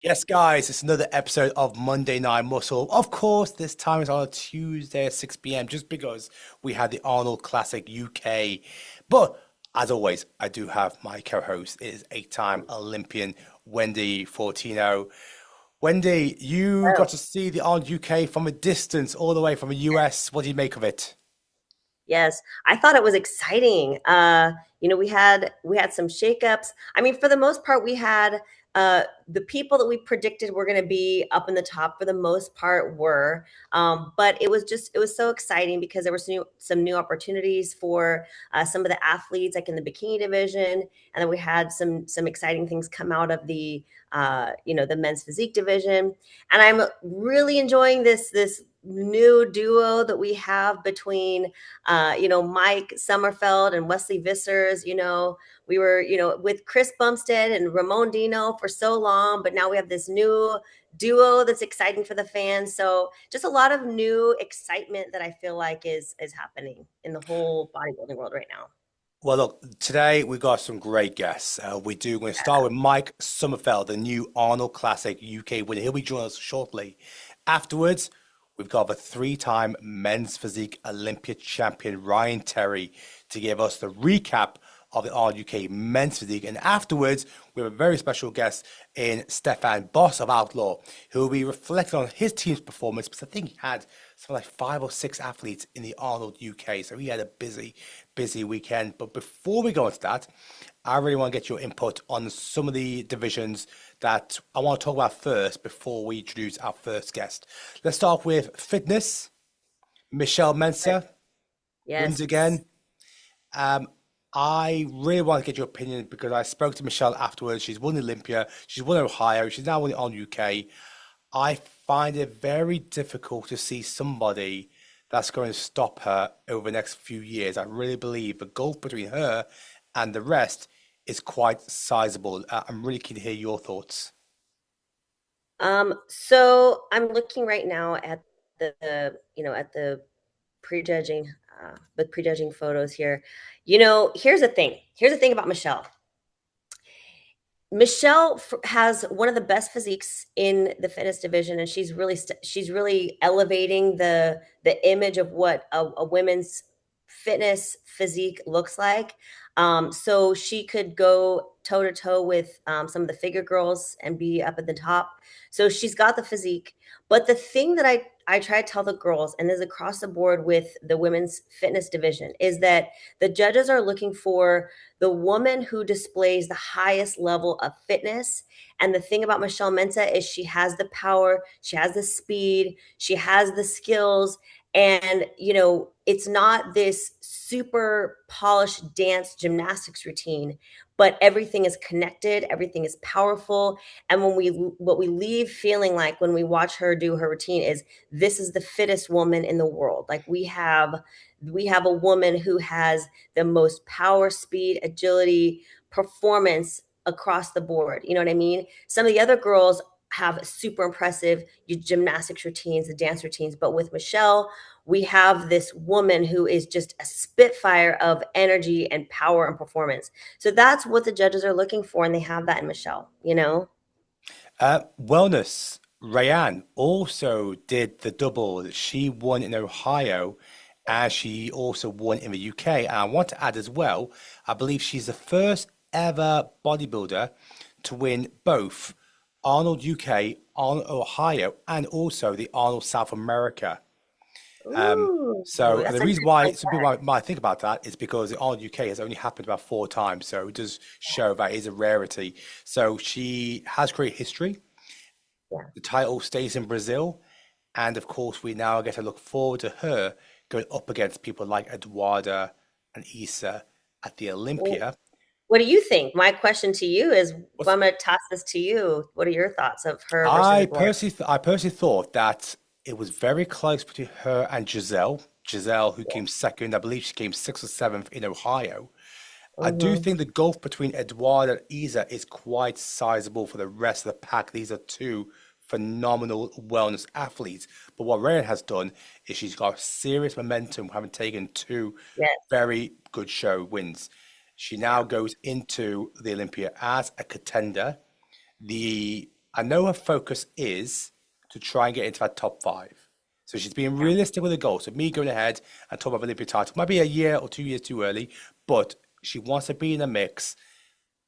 Yes, guys, it's another episode of Monday Night Muscle. Of course, this time it's on a Tuesday at 6 p.m. just because we had the Arnold Classic UK. But as always, I do have my co-host. It is eight-time Olympian Wendy Fortino. Wendy, you got Oh, to see the Arnold UK from a distance, all the way from the US. What do you make of it? yes. I thought it was exciting. We had some shakeups. I mean, for the most part, we had the people that we predicted were going to be up in the top for the most part were. But it was so exciting because there were some new opportunities for some of the athletes, like in the bikini division, and then we had some exciting things come out of the men's physique division. And I'm really enjoying this new duo that we have between Mike Sommerfeld and Wesley Vissers. We were, with Chris Bumstead and Ramon Dino for so long, but now we have this new duo that's exciting for the fans. So just a lot of new excitement that I feel like is happening in the whole bodybuilding world right now. Well, look, today we've got some great guests. We're going to start with Mike Sommerfeld, the new Arnold Classic UK winner. He'll be joining us shortly. Afterwards, we've got the three-time men's physique Olympia champion Ryan Terry to give us the recap of the Arnold UK men's physique. And afterwards, we have a very special guest in Stefan Boss of Outlaw, who will be reflecting on his team's performance, because I think he had something like five or six athletes in the Arnold UK. So he had a busy weekend. But before we go into that, I really want to get your input on some of the divisions that I want to talk about first before we introduce our first guest. Let's start with fitness. Michelle Mensa wins Yes. again. Um, I really want to get your opinion because I spoke to Michelle afterwards. She's won Olympia, she's won Ohio, she's now won it on UK. I find it very difficult to see somebody that's going to stop her over the next few years. I really believe the gulf between her and the rest is quite sizable. I'm really keen to hear your thoughts. So I'm looking right now at the prejudging, with prejudging photos here. Here's the thing. Here's the thing about Michelle. Michelle has one of the best physiques in the fitness division, and she's really elevating the image of what a women's fitness physique looks like. So she could go toe to toe with some of the figure girls and be up at the top. So she's got the physique. But the thing that I try to tell the girls, and this is across the board with the women's fitness division, is that the judges are looking for the woman who displays the highest level of fitness. And the thing about Michelle Mensah is she has the power, she has the speed, she has the skills. And, it's not this super polished dance gymnastics routine, but everything is connected, everything is powerful. And what we leave feeling like when we watch her do her routine is this is the fittest woman in the world. Like we have a woman who has the most power, speed, agility, performance across the board. You know what I mean? Some of the other girls have super impressive gymnastics routines, the dance routines, but with Michelle, we have this woman who is just a spitfire of energy and power and performance. So that's what the judges are looking for, and they have that in Michelle. Wellness. Rayane also did the double. She won in Ohio and she also won in the UK. And I want to add as well, I believe she's the first ever bodybuilder to win both Arnold UK, Arnold Ohio, and also the Arnold South America. Ooh, So and that's the a reason good why fun some people might think about that is because the Arnold UK has only happened about four times. So it does show that is a rarity. So she has great history. fact. The title stays in Brazil. And of course, we now get to look forward to her going up against people like Eduarda and Isa at the Yeah. Olympia. What do you think? My question to you is, What's, well, I'm going to toss this to you. What are your thoughts of her versus I Eduardo? personally, I personally thought that it was very close between her and Giselle. Giselle, who came second, I believe she came sixth or seventh in Ohio. I do Hmm. think the gulf between Eduardo and Isa is quite sizable for the rest of the pack. These are two phenomenal wellness athletes. But what Ryan has done is she's got serious momentum, having taken two Yes. very good show wins. She now Yeah. goes into the Olympia as a contender. The I know her focus is to try and get into that top five. So she's being realistic with the goal. So me going ahead and talking about Olympic title might be a year or 2 years too early, but she wants to be in the mix.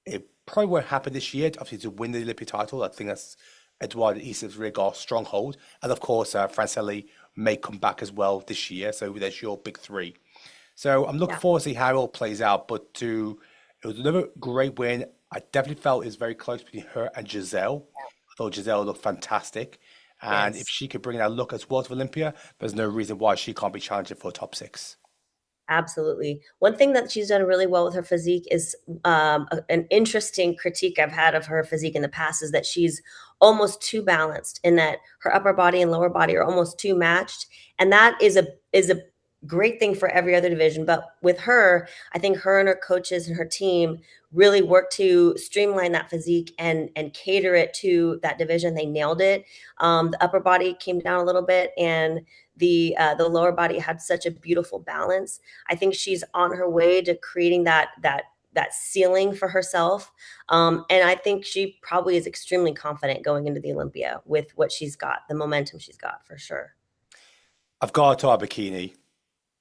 It probably won't happen this year, obviously, to win the Olympic title. I think that's Edouard Issa's Rigor stronghold. And of course, Francelli may come back as well this year. So there's your big three. So I'm looking Yeah. forward to see how it all plays out. It was another great win. I definitely felt it was very close between her and Giselle. I thought Giselle looked fantastic. And if Yes. she could bring that look as well to Olympia, there's no reason why she can't be challenging for a top six. Absolutely. One thing that she's done really well with her physique is an interesting critique I've had of her physique in the past is that she's almost too balanced in that her upper body and lower body are almost too matched, and that is a great thing for every other division. But with her, I think her and her coaches and her team really worked to streamline that physique and cater it to that division. They nailed it. The upper body came down a little bit, and the lower body had such a beautiful balance. I think she's on her way to creating that ceiling for herself. And I think she probably is extremely confident going into the Olympia with what she's got, the momentum she's got for sure. I've got to talk Bikini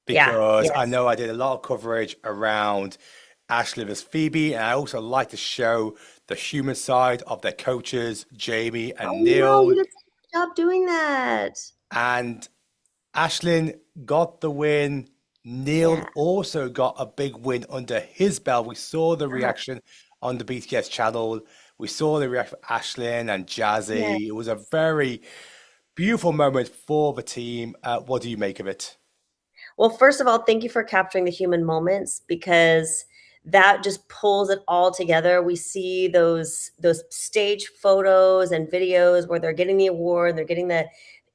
Yeah. because I Yes. know I did a lot of coverage around Ashlyn as Phoebe, and I also like to show the human side of their coaches, Jamie Oh and no, you Neil. did such a good job doing that. And Ashlyn got the win. Yeah. Neil also got a big win under his belt. We saw the Uh-huh. reaction on the BTS channel. We saw the reaction of Ashlyn and Yeah. Jazzy. It was a very beautiful moment for the team. What do you make of it? Well, first of all, thank you for capturing the human moments because that just pulls it all together. We see those stage photos and videos where they're getting the award, they're getting the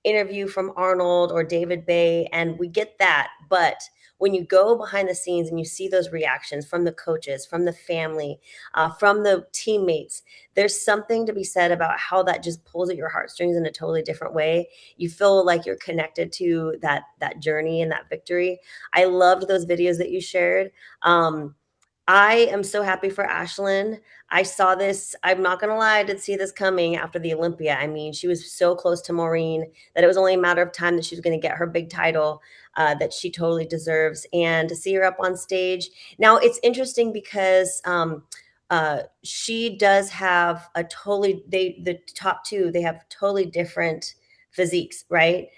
interview from Arnold or David Bay, and we get that. But when you go behind the scenes and you see those reactions from the coaches, from the family, from the teammates, there's something to be said about how that just pulls at your heartstrings in a totally different way. You feel like you're connected to that journey and that victory. I loved those videos that you shared. I am so happy for Ashlyn. I saw this. I'm not gonna lie, I did see this coming after the Olympia. I mean, she was so close to Maureen that it was only a matter of time that she was going to get her big title that she totally deserves. And to see her up on stage now, it's interesting because she does have a totally the top two they have totally different physiques, right?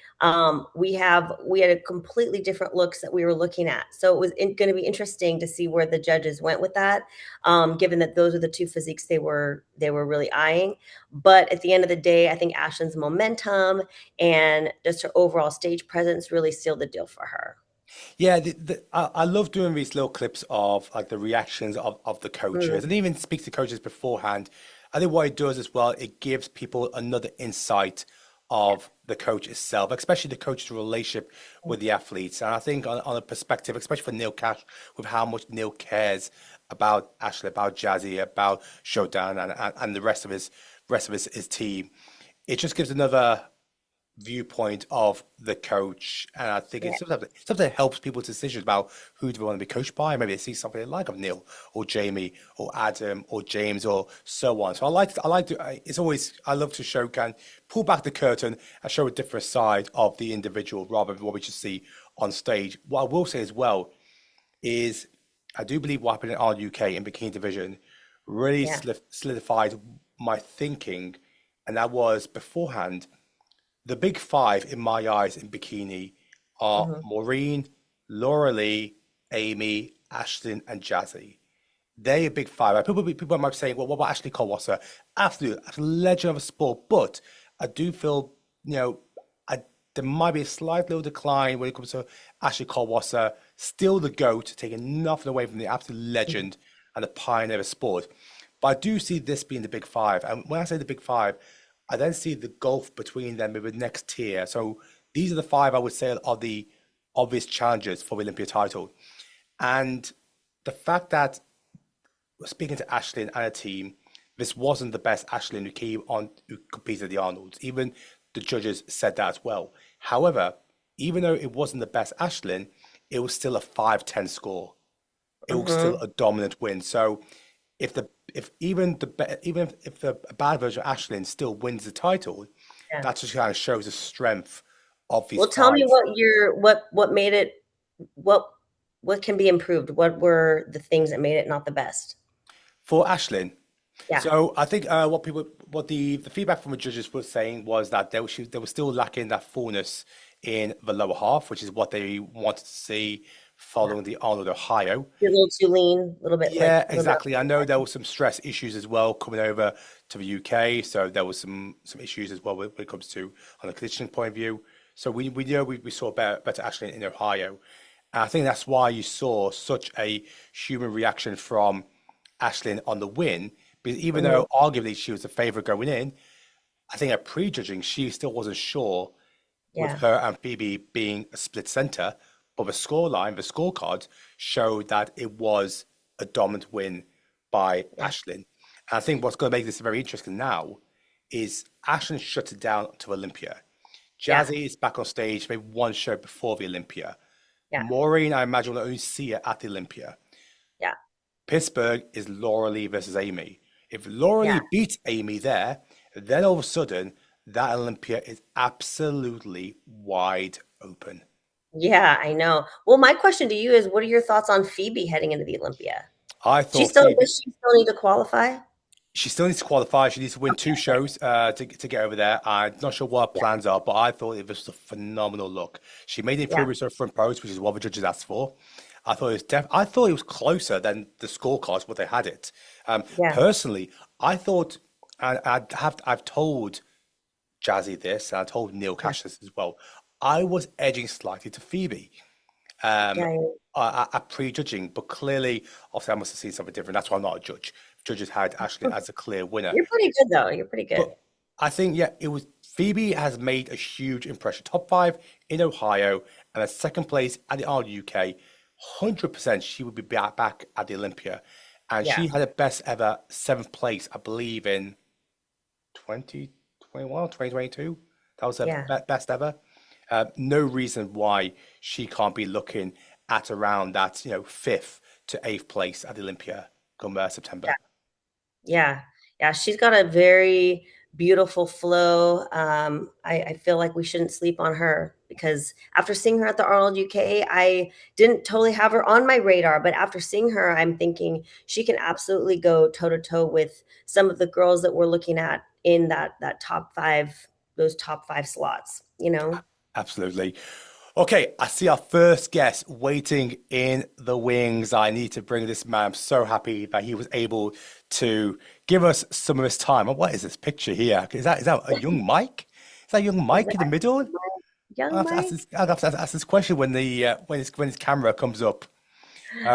We had a completely different looks that we were looking at, so it was going to be interesting to see where the judges went with that, given that those are the two physiques they were really eyeing. But at the end of the day, I think Ashlyn's momentum and just her overall stage presence really sealed the deal for her. Yeah, I love doing these little clips of like the reactions of the coaches Mm, and even speak to coaches beforehand. I think what it does as well, it gives people another insight yeah. of the coach itself, especially the coach's relationship with the athletes. And I think on a perspective, especially for Neil Cash, with how much Neil cares about Ashley, about Jazzy, about Showdown and the rest of his team, it just gives another viewpoint of the coach, and I think Yeah. it's something that helps people's decisions about who do they want to be coached by. Maybe they see something they like of Neil or Jamie or Adam or James or so on. So it's always I love to show can pull back the curtain and show a different side of the individual rather than what we just see on stage. What I will say as well is I do believe what happened in our UK in bikini division really Yeah. solidified my thinking, and that was beforehand. The big five in my eyes in bikini are Hmm. Maureen, Laura Lee, Amy, Ashlyn, and Jazzy. They're a big five. People might be saying, well, what about Ashley Cole? Absolute legend of a sport. But I do feel, you know, there might be a slight little decline when it comes to Ashley Cole. Still the GOAT, taking nothing away from the absolute legend and the pioneer of sport. But I do see this being the big five. And when I say the big five, I then see the gulf between them with the next tier. So these are the five I would say are the obvious challengers for the Olympia title. And the fact that speaking to Ashlyn and her team, this wasn't the best Ashlyn who competed at the Arnolds. Even the judges said that as well. However, even though it wasn't the best Ashlyn, it was still a 5-10 score. It was still Hmm. a dominant win. So if the a bad version of Ashlyn still wins the title, Yeah. that just kind of shows the strength of these Well, tell me five. what made it what what can be improved? What were the things that made it not the best? For Ashlyn, Yeah. so I think what the feedback from the judges was saying was that they were still lacking that fullness in the lower half, which is what they wanted to see Yeah. following the Arnold Ohio. You're a little too lean, a little bit like Yeah, a little bit. exactly. I know there was some stress issues as well coming over to the UK, so there was some issues as well when it comes to on a conditioning point of view. So we know we saw better Ashley in Ohio, and I think that's why you saw such a human reaction from Ashlyn on the win. Because even Mhm. though arguably she was the favorite going in, I think at prejudging she still wasn't sure with Yeah. her and Phoebe being a split center, but the scoreline, the scorecard showed that it was a dominant win by Yeah. Ashlyn. And I think what's going to make this very interesting now is Ashlyn shuts it down to Olympia. Yeah. Jazzy is back on stage, maybe one show before the Olympia. Yeah. Maureen, I imagine, will only see her at the Olympia. Yeah. Pittsburgh is Laura Lee versus Amy. If Laura Yeah. Lee beats Amy there, then all of a sudden that Olympia is absolutely wide open. Yeah, I know. Well, my question to you is, what are your thoughts on Phoebe heading into the Olympia? I She thought still Phoebe, does she still need to qualify? she still needs to qualify. She needs to win two shows to get over there. I'm not sure what her Yeah. plans are, but I thought it was a phenomenal look. She made the Yeah. improvements to her front post, which is what the judges asked for. I thought it was closer than the scorecards what they had it. Yeah. Personally, I thought, and I've told Jazzy this, and I told Neil Yeah. Cash this as well. I was edging slightly to Phoebe. Um, Yeah. at prejudging, but clearly, obviously, I must have seen something different. That's why I'm not a judge. Judges had Ashley as a clear winner, You're pretty good though. You're pretty good. but I think yeah, it was Phoebe has made a huge impression. Top five in Ohio and a second place at the Arnold UK. 100% she would be back at the Olympia, and Yeah. she had a best ever seventh place, I believe, in 2021, 2022. That was her Yeah. best ever. No reason why she can't be looking at around that, fifth to eighth place at the Olympia come Yeah. September. Yeah. Yeah. She's got a very beautiful flow. I feel like we shouldn't sleep on her because after seeing her at the Arnold UK, I didn't totally have her on my radar, but after seeing her, I'm thinking she can absolutely go toe to toe with some of the girls that we're looking at in that top five, those top five slots, you know? Absolutely. Okay, I see our first guest waiting in the wings. I need to bring this man. I'm so happy that he was able to give us some of his time. And what is this picture here? Is that a young Mike? Is that young Is Mike that in the middle? young Mike? I'll have to ask this question when his camera comes up.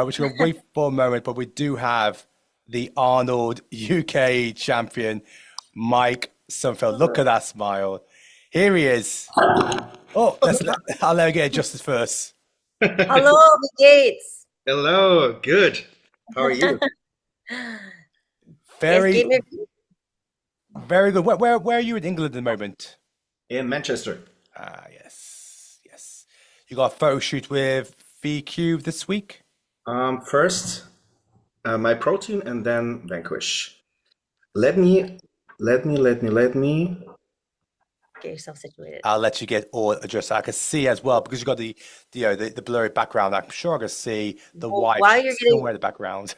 Which we'll wait for a moment, but we do have the Arnold UK champion, Mike Sommerfeld. Look at that smile. Here he is. Oh, I'll let him get justice first. Hello, the Gates. Hello, good. How are you? Yes, Very, Gate me. very good. Where are you in England at the moment? In Manchester. Ah, yes, yes. You got a photo shoot with VQ this week? First, my protein and then Vanquish. Let me, let me. Get yourself situated. I'll let you get all adjusted. I can see as well because you got the blurry background. I'm sure I can see the Well, wife somewhere in the background.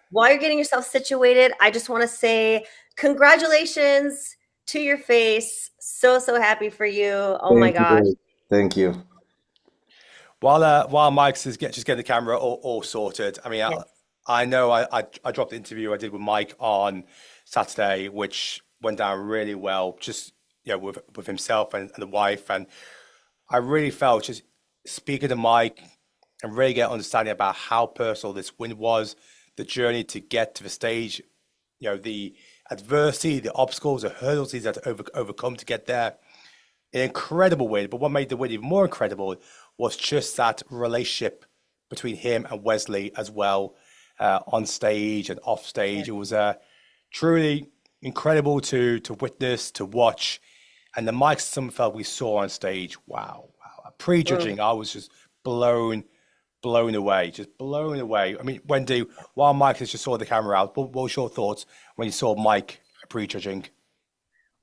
while you're getting yourself situated, I just want to say congratulations to your face. So, so happy for you. Oh my Thank gosh. you. Thank you. While Mike's is just getting the camera all sorted. I mean, Yes. I know I dropped the interview I did with Mike on Saturday, which went down really well. Just with himself and the wife, and I really felt just speaking to Mike and really get understanding about how personal this win was, the journey to get to the stage, the adversity, the obstacles, the hurdles he's had to overcome to get there. An incredible win, but what made the win even more incredible was just that relationship between him and Wesley as well, on stage and off Yeah. stage. It was truly incredible to witness, to watch, and the Mike Sommerfeld we saw on stage. Wow, wow! Mm. Prejudging, I was just blown blown away, just blown away. I mean, Wendy, while Mike has just saw the camera out, what was your thoughts when you saw Mike prejudging?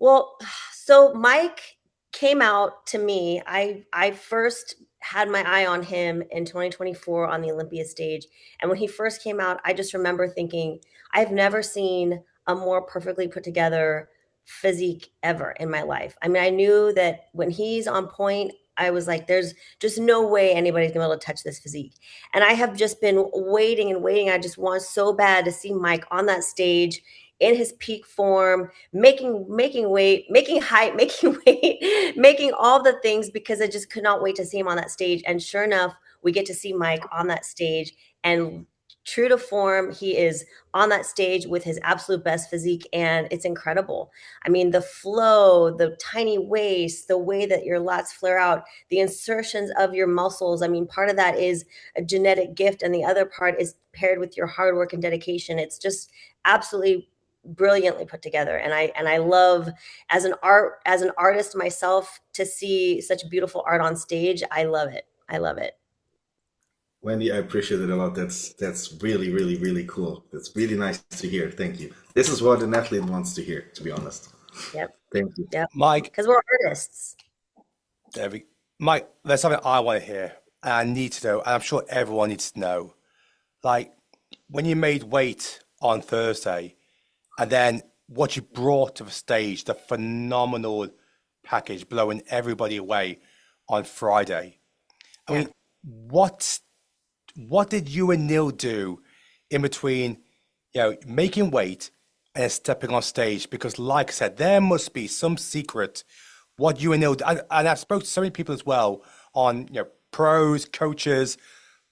Well, so Mike came out to me. I first had my eye on him in 2024 on the Olympia stage. And when he first came out, I just remember thinking, I've never seen a more perfectly put together physique ever in my life. I mean, I knew that when he's on point, I was like, there's just no way anybody's gonna be able to touch this physique. And I have just been waiting and waiting. I just want so bad to see Mike on that stage in his peak form, making weight, making height, making weight, making all the things, because I just could not wait to see him on that stage. And sure enough, we get to see Mike on that stage, and true to form, he is on that stage with his absolute best physique, and it's incredible. I mean, the flow, the tiny waist, the way that your lats flare out, the insertions of your muscles. I mean, part of that is a genetic gift, and the other part is paired with your hard work and dedication. It's just absolutely brilliantly put together. And I love, as an artist myself, to see such beautiful art on stage. I love it. I love it. Wendy, I appreciate it a lot. That's really, really, really cool. That's really nice to hear. Thank you. This is what an athlete wants to hear, to be honest. Yep. Thank you. Yep. Mike, Because we're artists. Mike, there's something I want to hear, and I need to know, and I'm sure everyone needs to know. Like, when you made weight on Thursday, and then what you brought to the stage, the phenomenal package blowing everybody away on Friday. I Yeah. mean, what did you and Neil do in between, making weight and stepping on stage? Because, like I said, there must be some secret what you and Neil, and I've spoken to so many people as well on, pros, coaches.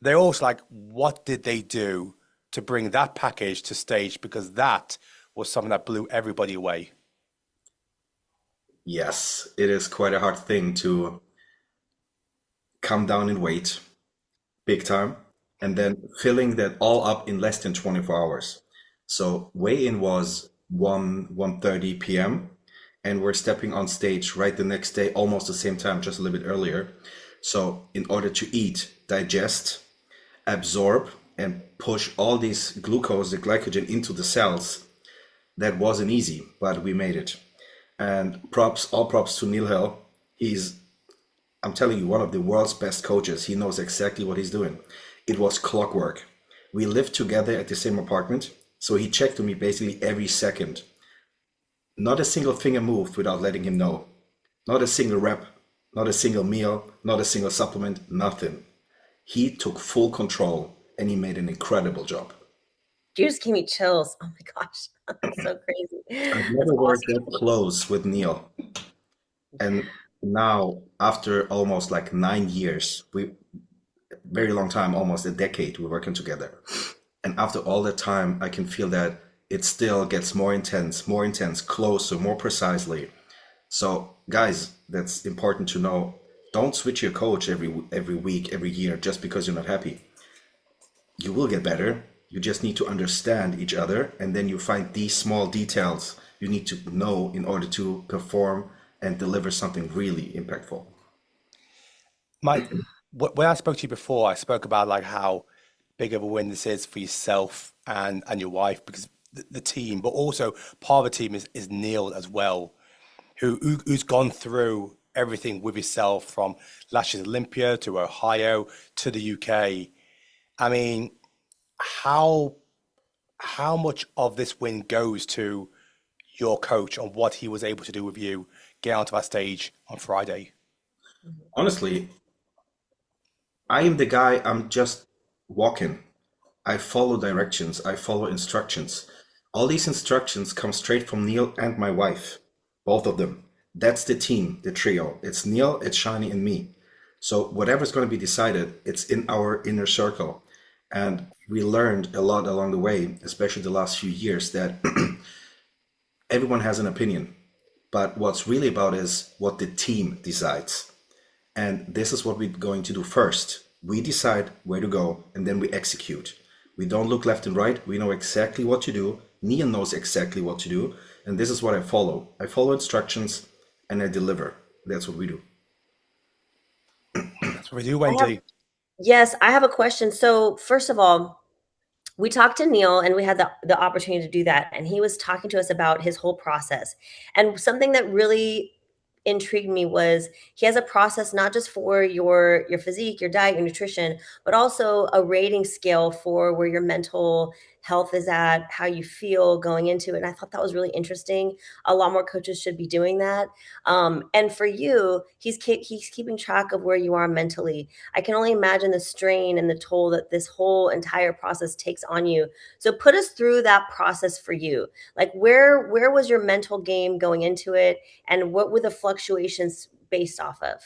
They're also like, what did they do to bring that package to stage? Because that was something that blew everybody away. Yes, it is quite a hard thing to come down in weight big time and then filling that all up in less than 24 hours. So weigh-in was 1:30 p.m. and we're stepping on stage right the next day, almost the same time, just a little bit earlier. So in order to eat, digest, absorb, and push all these glucose, the glycogen into the cells, that wasn't easy, but we made it. And all props to Neil Hill. I'm telling you, one of the world's best coaches. He knows exactly what he's doing. It was clockwork. We lived together at the same apartment, so he checked on me basically every second. Not a single finger moved without letting him know. Not a single rep, not a single meal, not a single supplement, nothing. He took full control and he made an incredible job. You just gave me chills. Oh my gosh. That's so crazy. I've That's never worked awesome. that close with Neil. And now, after almost like 9 years, very long time, almost a decade, we're working together. And after all that time, I can feel that it still gets more intense, closer, more precisely. So, guys, that's important to know. Don't switch your coach every week, every year, just because you're not happy. You will get better. You just need to understand each other, and then you find these small details you need to know in order to perform and deliver something really impactful. Mike, when I spoke to you before, I spoke about like how big of a win this is for yourself and your wife, because the team, but also part of the team is Neil as well, who's gone through everything with yourself from last year's Olympia to Ohio to the UK. I mean, how much of this win goes to your coach on what he was able to do with you get onto that stage on Friday? Honestly, I am the guy, I'm just walking. I follow directions, I follow instructions. All these instructions come straight from Neil and my wife, both of them. That's the team, the trio. It's Neil, it's Shani, and me. So whatever's going to be decided, it's in our inner circle. And we learned a lot along the way, especially the last few years, that everyone has an opinion. But what's really about is what the team decides. And this is what we're going to do first. We decide where to go, and then we execute. We don't look left and right. We know exactly what to do. Neil knows exactly what to do. And this is what I follow. I follow instructions and I deliver. That's what we do. That's what we do, I have Wendy. Yes, I have a question. So, first of all, we talked to Neil and we had the opportunity to do that. And he was talking to us about his whole process. And something that really intrigued me was he has a process not just for your physique, your diet, your nutrition, but also a rating scale for where your mental health is at, how you feel going into it. And I thought that was really interesting. A lot more coaches should be doing that. And for you, he's keeping track of where you are mentally. I can only imagine the strain and the toll that this whole entire process takes on you. So put us through that process for you. Like where was your mental game going into it, and what were the fluctuations based off of?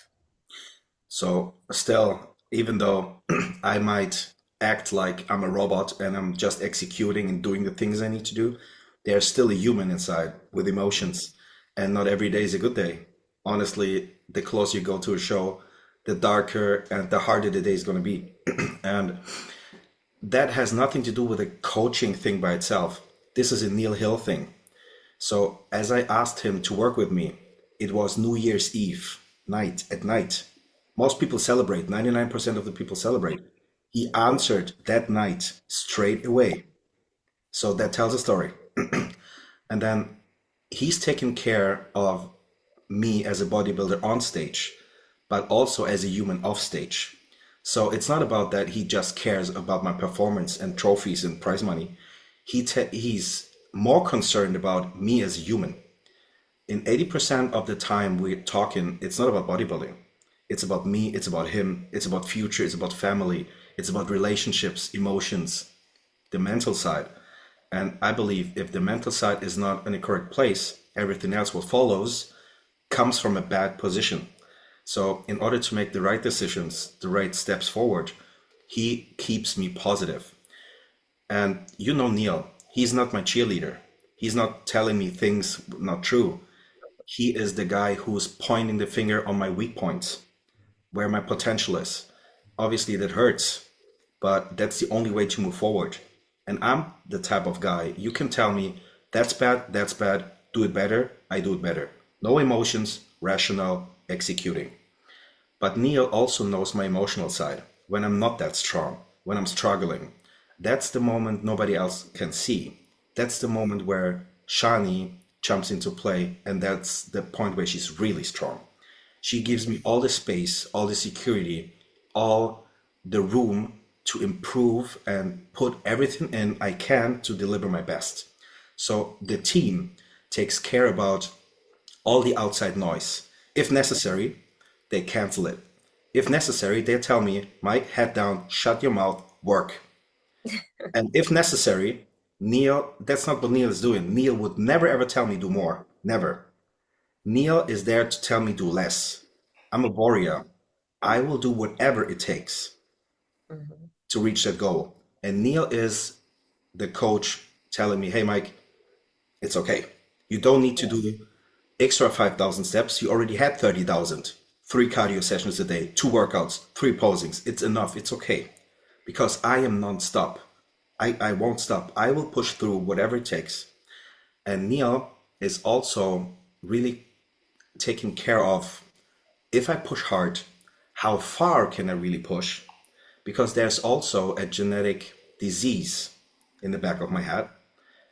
So still, even though I might act like I'm a robot and I'm just executing and doing the things I need to do, there's still a human inside with emotions, and not every day is a good day. Honestly, the closer you go to a show, the darker and the harder the day is going to be. And that has nothing to do with a coaching thing by itself. This is a Neil Hill thing. So as I asked him to work with me, it was New Year's Eve night at night. Most people celebrate, 99% of the people celebrate. He answered that night straight away. So that tells a story. And then he's taken care of me as a bodybuilder on stage, but also as a human off stage. So it's not about that he just cares about my performance and trophies and prize money. He's more concerned about me as a human. In 80% of the time we're talking, it's not about bodybuilding. It's about me, it's about him, it's about future, it's about family, it's about relationships, emotions, the mental side. And I believe if the mental side is not in the correct place, everything else what follows comes from a bad position. So in order to make the right decisions, the right steps forward, he keeps me positive. And you know Neil, he's not my cheerleader. He's not telling me things not true. He is the guy who's pointing the finger on my weak points, where my potential is. Obviously that hurts, but that's the only way to move forward. And I'm the type of guy, you can tell me, that's bad, do it better, I do it better. No emotions, rational, executing. But Neil also knows my emotional side. When I'm not that strong, when I'm struggling, that's the moment nobody else can see. That's the moment where Shani jumps into play, and that's the point where she's really strong. She gives me all the space, all the security, all the room to improve and put everything in I can to deliver my best. So the team takes care about all the outside noise. If necessary, they cancel it. If necessary, they tell me, Mike, head down, shut your mouth, work. And if necessary, Neil, that's not what Neil is doing. Neil would never ever tell me do more. Never. Neil is there to tell me do less. I'm a warrior. I will do whatever it takes Mhm. to reach that goal. And Neil is the coach telling me, hey, Mike, it's okay. You don't need to Yes. do extra 5,000 steps. You already had 30,000. 3 cardio sessions a day, 2 workouts, 3 posings. It's enough. It's okay. Because I am non-stop. I won't stop. I will push through whatever it takes. And Neil is also really taking care of, if I push hard, how far can I really push? Because there's also a genetic disease in the back of my head.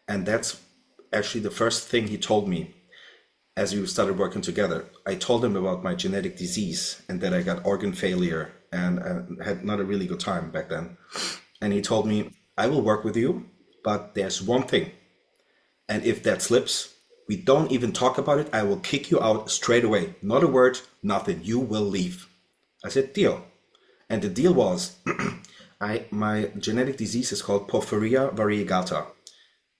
And that's actually the first thing he told me as we started working together. I told him about my genetic disease and that I got organ failure and had not a really good time back then. And he told me, I will work with you, but there's one thing. And if that slips, we don't even talk about it. I will kick you out straight away. Not a word, nothing. You will leave. I said, deal. And the deal was, my genetic disease is called porphyria variegata.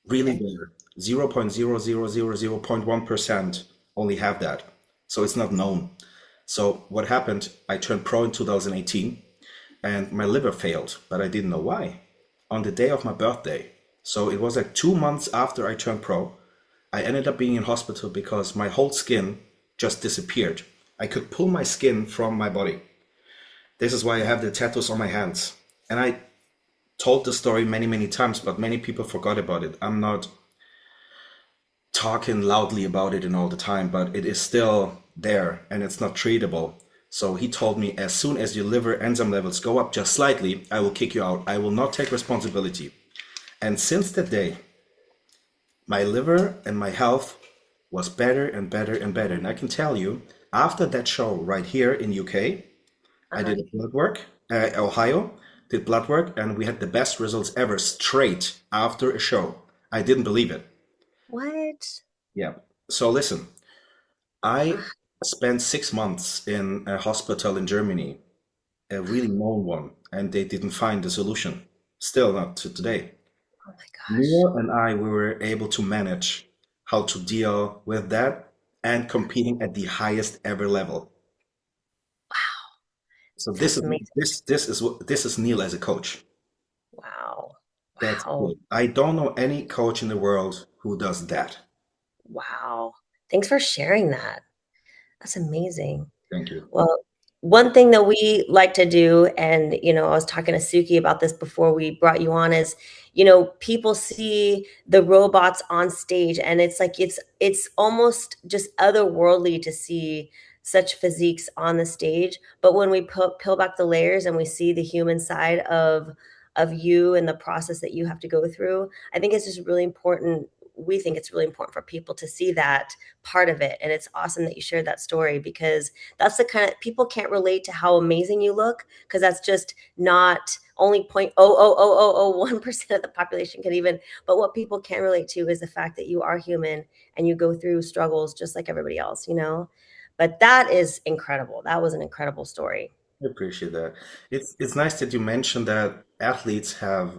Really Okay. rare. 0.00001% only have that. So it's not known. So what happened, I turned pro in 2018 and my liver failed, but I didn't know why. On the day of my birthday. So it was like 2 months after I turned pro, I ended up being in hospital because my whole skin just disappeared. I could pull my skin from my body. This is why I have the tattoos on my hands. And I told the story many, many times, but many people forgot about it. I'm not talking loudly about it and all the time, but it is still there and it's not treatable. So he told me, as soon as your liver enzyme levels go up just slightly, I will kick you out. I will not take responsibility. And since that day, my liver and my health was better and better and better. And I can tell you, after that show right here in UK, I Uh-huh. did blood work, Ohio, did blood work, and we had the best results ever straight after a show. I didn't believe it. What? Yeah. So listen, I Ah, spent 6 months in a hospital in Germany, a really known one, and they didn't find the solution. Still not to today. oh my gosh. Neil and I, we were able to manage how to deal with that and competing at the highest ever level. So this That's is amazing. this is Neil as a coach. Wow. That's Wow. it. I don't know any coach in the world who does that. Wow. Thanks for sharing that. That's amazing. Thank you. Well, one thing that we like to do, and I was talking to Suki about this before we brought you on, is people see the robots on stage, and it's like it's almost just otherworldly to see such physiques on the stage. But when we peel back the layers and we see the human side of you and the process that you have to go through, I think it's just really important. We think it's really important for people to see that part of it, and it's awesome that you shared that story because that's the kind of people can't relate to how amazing you look because that's just not only 0.00001% of the population can even, but what people can't relate to is the fact that you are human and you go through struggles just like everybody else. But that is incredible. That was an incredible story. I appreciate that. It's nice that you mentioned that athletes have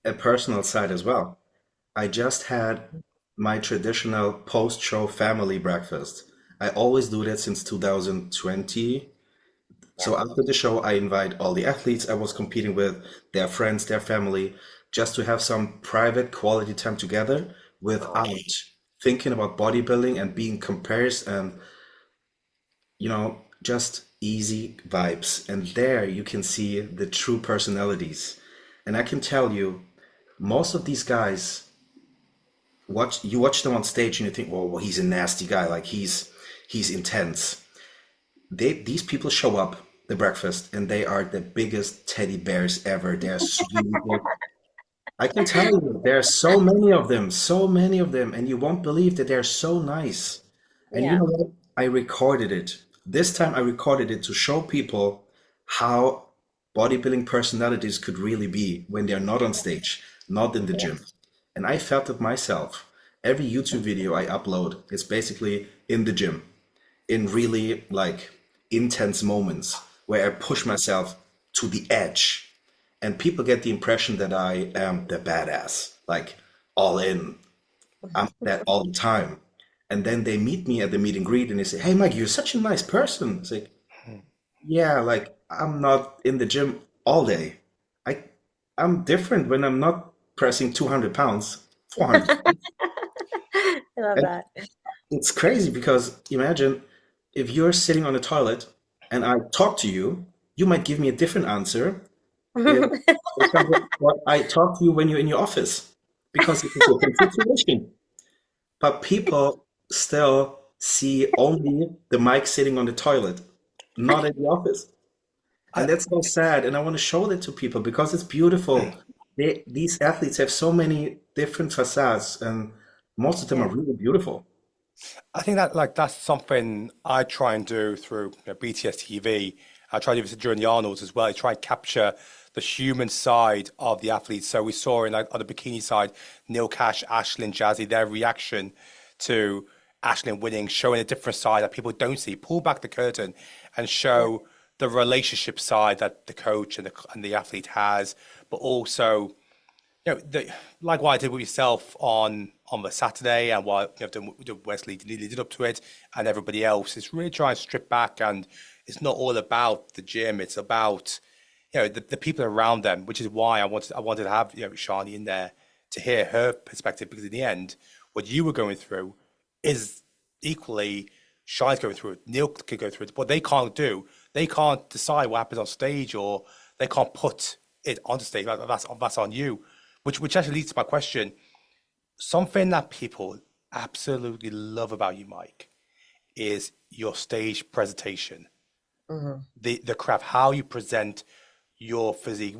a personal side as well. I just had my traditional post-show family breakfast. I always do that since 2020. Yeah. So after the show, I invite all the athletes I was competing with, their friends, their family, just to have some private quality time together Oh, without thinking about bodybuilding and being compares and, just easy vibes. And there you can see the true personalities. And I can tell you, most of these guys, watch them on stage and you think, well, he's a nasty guy, like he's intense. These people show up the breakfast and they are the biggest teddy bears ever. They're sweet. I can tell you, there are so many of them, and you won't believe that they're so nice. And you yeah. know what? I recorded it. This time I recorded it to show people how bodybuilding personalities could really be when they're not on stage, not in the Yeah. gym. And I felt it myself. Every YouTube video I upload is basically in the gym, in really like intense moments where I push myself to the edge. And people get the impression that I am the badass, like all in. I'm that all the time. And then they meet me at the meet and greet and they say, "Hey, Mike, you're such a nice person." It's like, yeah, like I'm not in the gym all day. I I'm different when I'm not pressing 200 pounds, 400 pounds. I love And that. it's crazy because imagine if you're sitting on a toilet and I talk to you, you might give me a different answer if, for example, what I talk to you when you're in your office because it's a different situation. But people still see only the mic sitting on the toilet, not in the office. And I, that's so sad. And I want to show that to people because it's beautiful. These athletes have so many different facades, and most of them are Yeah. really beautiful. I think that like that's something I try and do through BTS TV. I try to do this during the Arnolds as well. I try and capture the human side of the athletes. So we saw in like on the bikini side, Neil Cash, Ashlyn, Jazzy, their reaction to Ashlyn winning, showing a different side that people don't see. Pull back the curtain and Yeah. show the relationship side that the coach and the athlete has, but also like what I did with yourself on the Saturday, and what Wesley leading up to it, and everybody else is really trying to strip back, and it's not all about the gym. It's about the people around them, which is why I wanted to have Shani in there to hear her perspective, because in the end, what you were going through is equally Shani's going through it. Neil can go through it. What they can't do, they can't decide what happens on stage, or they can't put it on stage. That's on you. Which actually leads to my question. Something that people absolutely love about you, Mike, is your stage presentation. Mhm. the craft, how you present your physique.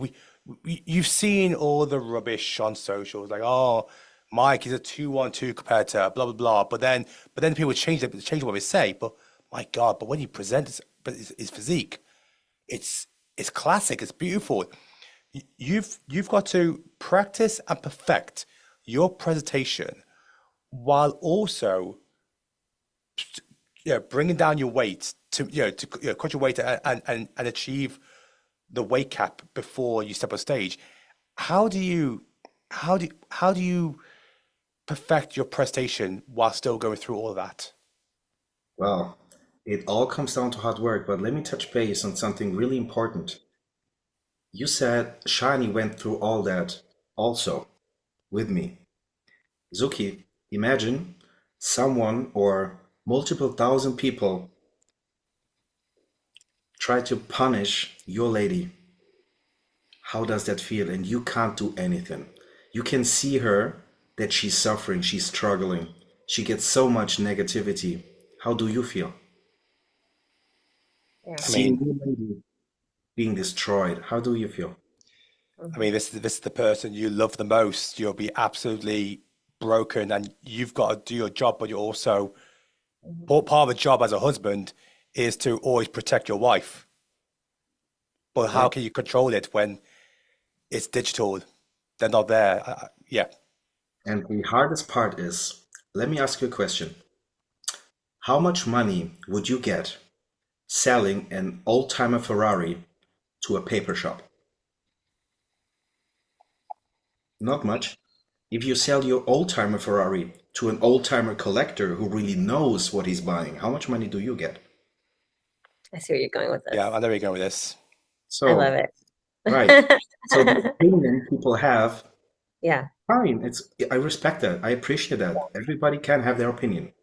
You've seen all the rubbish on socials, like, oh, Mike is a 212 compared to blah blah blah. But then people change what they say. But my God, but when he presents his physique, it's it's classic, it's beautiful. You've got to practice and perfect your presentation while also bringing down your weight to cut your weight and achieve the weight cap before you step on stage. How do you how do you perfect your presentation while still going through all of that? Well, it all comes down to hard work, but let me touch base on something really important. You said Shani went through all that also with me. Zuki, imagine someone or multiple thousand people try to punish your lady. How does that feel? And you can't do anything. You can see her that she's suffering, she's struggling. She gets so much negativity. How do you feel? Yeah. I Seeing mean, your lady being destroyed, how do you feel? this is the person you love the most. You'll be absolutely broken, and you've got to do your job, but you're also Mhm. part of the job as a husband is to always protect your wife. But Yeah. how can you control it when it's digital? They're not there. Yeah. And the hardest part is, let me ask you a question. How much money would you get selling an old-timer Ferrari to a paper shop? Not much. If you sell your old-timer Ferrari to an old-timer collector who really knows what he's buying, how much money do you get? I see where you're going with this. Yeah, I know where you're going with this. I love So, it. right. So the opinion people have, Yeah. fine. I respect that. I appreciate that. Everybody can have their opinion.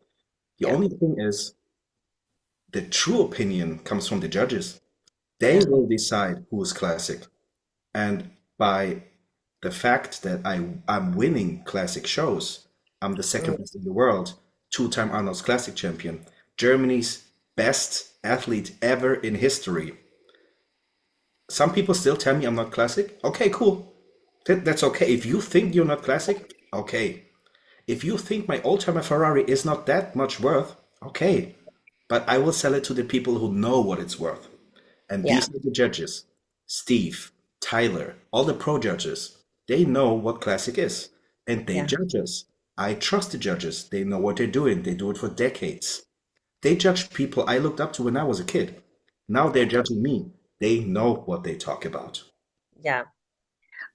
The Yeah. only thing is, the true opinion comes from the judges. They Yeah. will decide who is classic. And by the fact that I'm winning classic shows, I'm the second Mm. best in the world, two-time Arnold's Classic champion, Germany's best athlete ever in history. Some people still tell me I'm not classic. Okay, cool. That's okay. If you think you're not classic, okay. If you think my old-timer Ferrari is not that much worth, okay. But I will sell it to the people who know what it's worth. And Yeah. these are the judges: Steve, Tyler, all the pro judges. They know what classic is. And they Yeah. judge us. I trust the judges. They know what they're doing. They do it for decades. They judge people I looked up to when I was a kid. Now they're judging me. They know what they talk about. Yeah.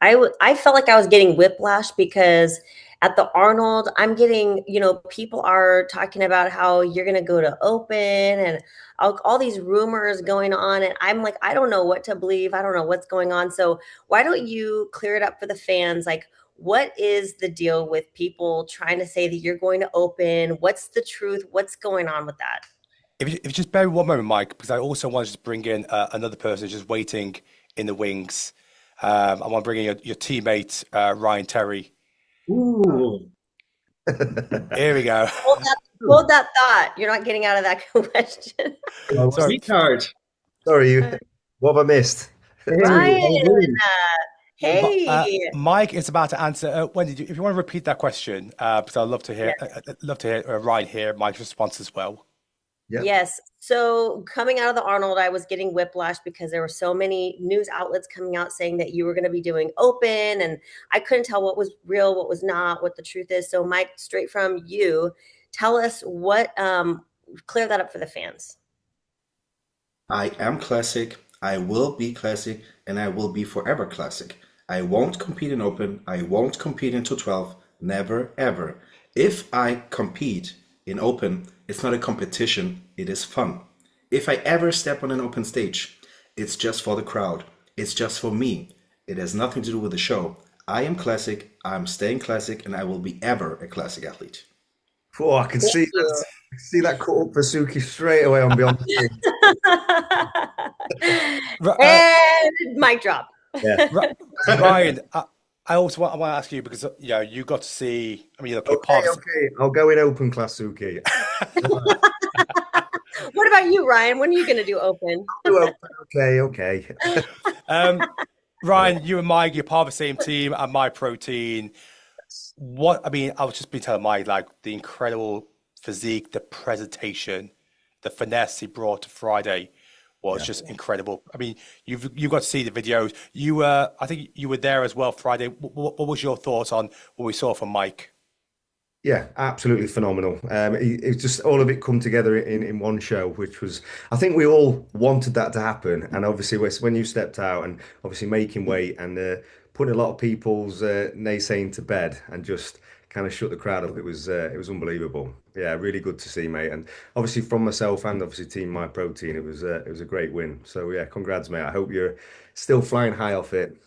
I felt like I was getting whiplash because at the Arnold, I'm getting, people are talking about how you're going to go to open and all these rumors going on. And I'm like, I don't know what to believe. I don't know what's going on. So why don't you clear it up for the fans? Like, what is the deal with people trying to say that you're going to open? What's the truth? What's going on with that? If you just bear with one moment, Mike, because I also want to just bring in another person who's just waiting in the wings. I want to bring in your teammate, Ryan Terry. Ooh. Here we go. Hold that thought. You're not getting out of that question. Oh, Sorry. Sweetheart. sorry, what have I missed? Hey, Ryan, how you doing? hey. Mike is about to answer. If you want to repeat that question, because I'd love to hear, Ryan hear Mike's response as well. Yeah. Yes. So coming out of the Arnold, I was getting whiplash because there were so many news outlets coming out saying that you were going to be doing open, and I couldn't tell what was real, what was not, what the truth is. So Mike, straight from you, tell us what, clear that up for the fans. I am classic. I will be classic, and I will be forever classic. I won't compete in open. I won't compete in 212. Never, ever. If I compete in open, it's not a competition. It is fun. If I ever step on an open stage, it's just for the crowd. It's just for me. It has nothing to do with the show. I am classic. I'm staying classic, and I will be ever a classic athlete. Oh, I can see that. I can see that cut up for Suki straight away on Beyond the And mic drop. Yeah. Ryan, I also want to ask you because you got to see. I mean, look, you're part of. Okay. I'll go in open class, Suki. Well, What about you, Ryan? When are you going to do open? Okay. Ryan, you and Mike, you're part of the same team at My Protein. I was just been telling Mike, like the incredible physique, the presentation, the finesse he brought to Friday was just incredible. I mean, you've got to see the videos. I think you were there as well Friday. What was your thoughts on what we saw from Mike? Yeah, absolutely phenomenal. It's just all of it come together in one show, which was, I think we all wanted that to happen. And obviously, when you stepped out and obviously making weight and putting a lot of people's naysaying to bed and just kind of shut the crowd up, it was unbelievable. Yeah, really good to see, mate. And obviously from myself and obviously Team My Protein, it was a great win. So yeah, congrats, mate. I hope you're still flying high off it.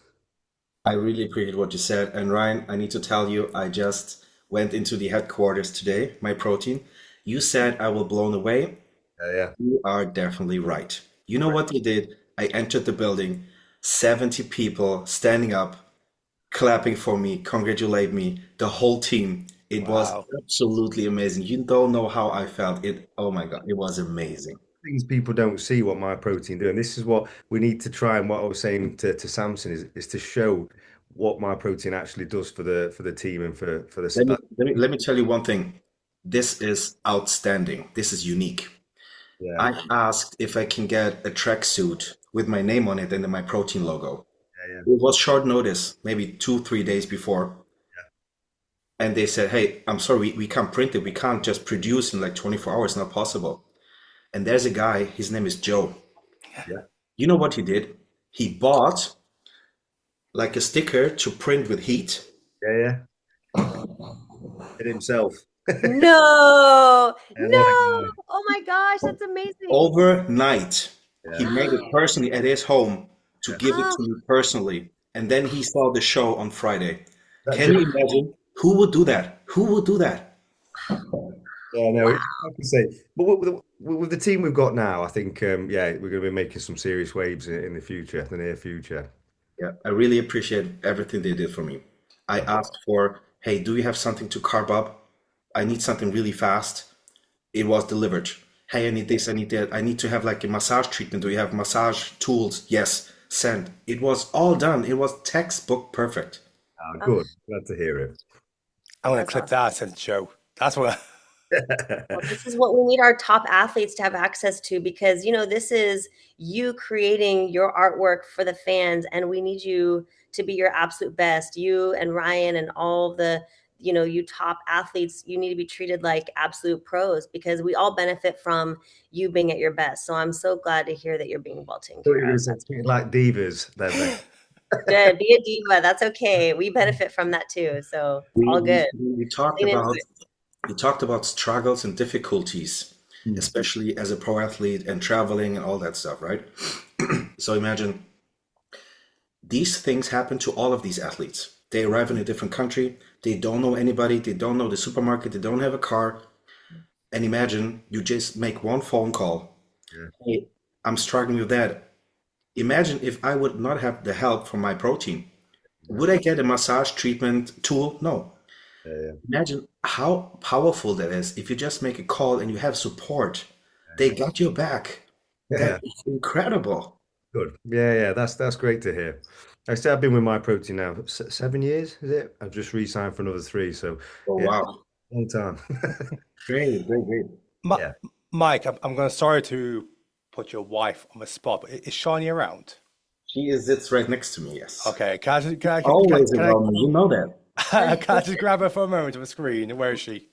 I really appreciate what you said. And Ryan, I need to tell you, I just went into the headquarters today, My Protein. You said I will blown away. Yeah. You are definitely right. You know what they did? I entered the building, 70 people standing up, clapping for me, congratulate me, the whole team. It was Wow. absolutely amazing. You don't know how I felt. Oh my God, it was amazing. Things people don't see what My Protein do, and this is what we need to try. And what I was saying to Samson is to show what My Protein actually does for the team and for Let me, the let me tell you one thing. This is outstanding. This is unique. yeah I asked if I can get a tracksuit with my name on it and then my protein logo. yeah It was short notice, maybe 2, 3 days before. And they said, hey, I'm sorry, we can't print it. We can't just produce in like 24 hours. Not possible. And there's a guy, his name is Joe. yeah You know what he did? He bought like a sticker to print with heat. yeah. It himself. No, Yeah, what a no. guy. Oh my gosh, that's amazing. Overnight, Yeah, he made it personally at his home to yeah. give it to me personally. And then he saw the show on Friday. That Can just, you imagine? Who would do that? Who would do that? yeah, no, like I say, but with the team we've got now, I think yeah, we're going to be making some serious waves in the future, the near future. Yeah, I really appreciate everything they did for me. I asked for, hey, do you have something to carb up? I need something really fast. It was delivered. Hey, I need this, I need that. I need to have like a massage treatment. Do you have massage tools? Yes, send. It was all done. It was textbook perfect. Ah, Oh, good. Glad to hear it. I'm gonna that's clip awesome. that and send it to Joe. That's what. Well, this is what we need our top athletes to have access to because, this is you creating your artwork for the fans, and we need you to be your absolute best. You and Ryan and all the, you top athletes, you need to be treated like absolute pros because we all benefit from you being at your best. So I'm so glad to hear that you're being well taken Thought you were care going of. to say That's treated like divas. Then. good. Be a diva. That's okay. We benefit from that too. So it's We, all we, good. we talked Lean into about it. we talked about struggles and difficulties, Mm. especially as a pro athlete and traveling and all that stuff, right? So imagine these things happen to all of these athletes. They arrive in a different country, they don't know anybody, they don't know the supermarket, they don't have a car. And imagine you just make one phone call. Yeah, Hey, I'm struggling with that. Imagine if I would not have the help from my protein. Would I get a massage treatment tool? No. yeah, Imagine how powerful that is if you just make a call and you have support. They yeah. got your back. That Yeah, is incredible. good. Yeah. That's great to hear. Like I said, I've been with My Protein now 7 years, is it? I've just re-signed for another 3. So Oh, yeah, wow. long time. Great, great, great. Mi- Yeah. Mike, I'm going to sorry to put your wife on the spot, but is Shani around? She is sits right next to me, yes. Okay, can I just, can I, Always around me, you know that. can I just grab her for a moment on the screen? Where is she?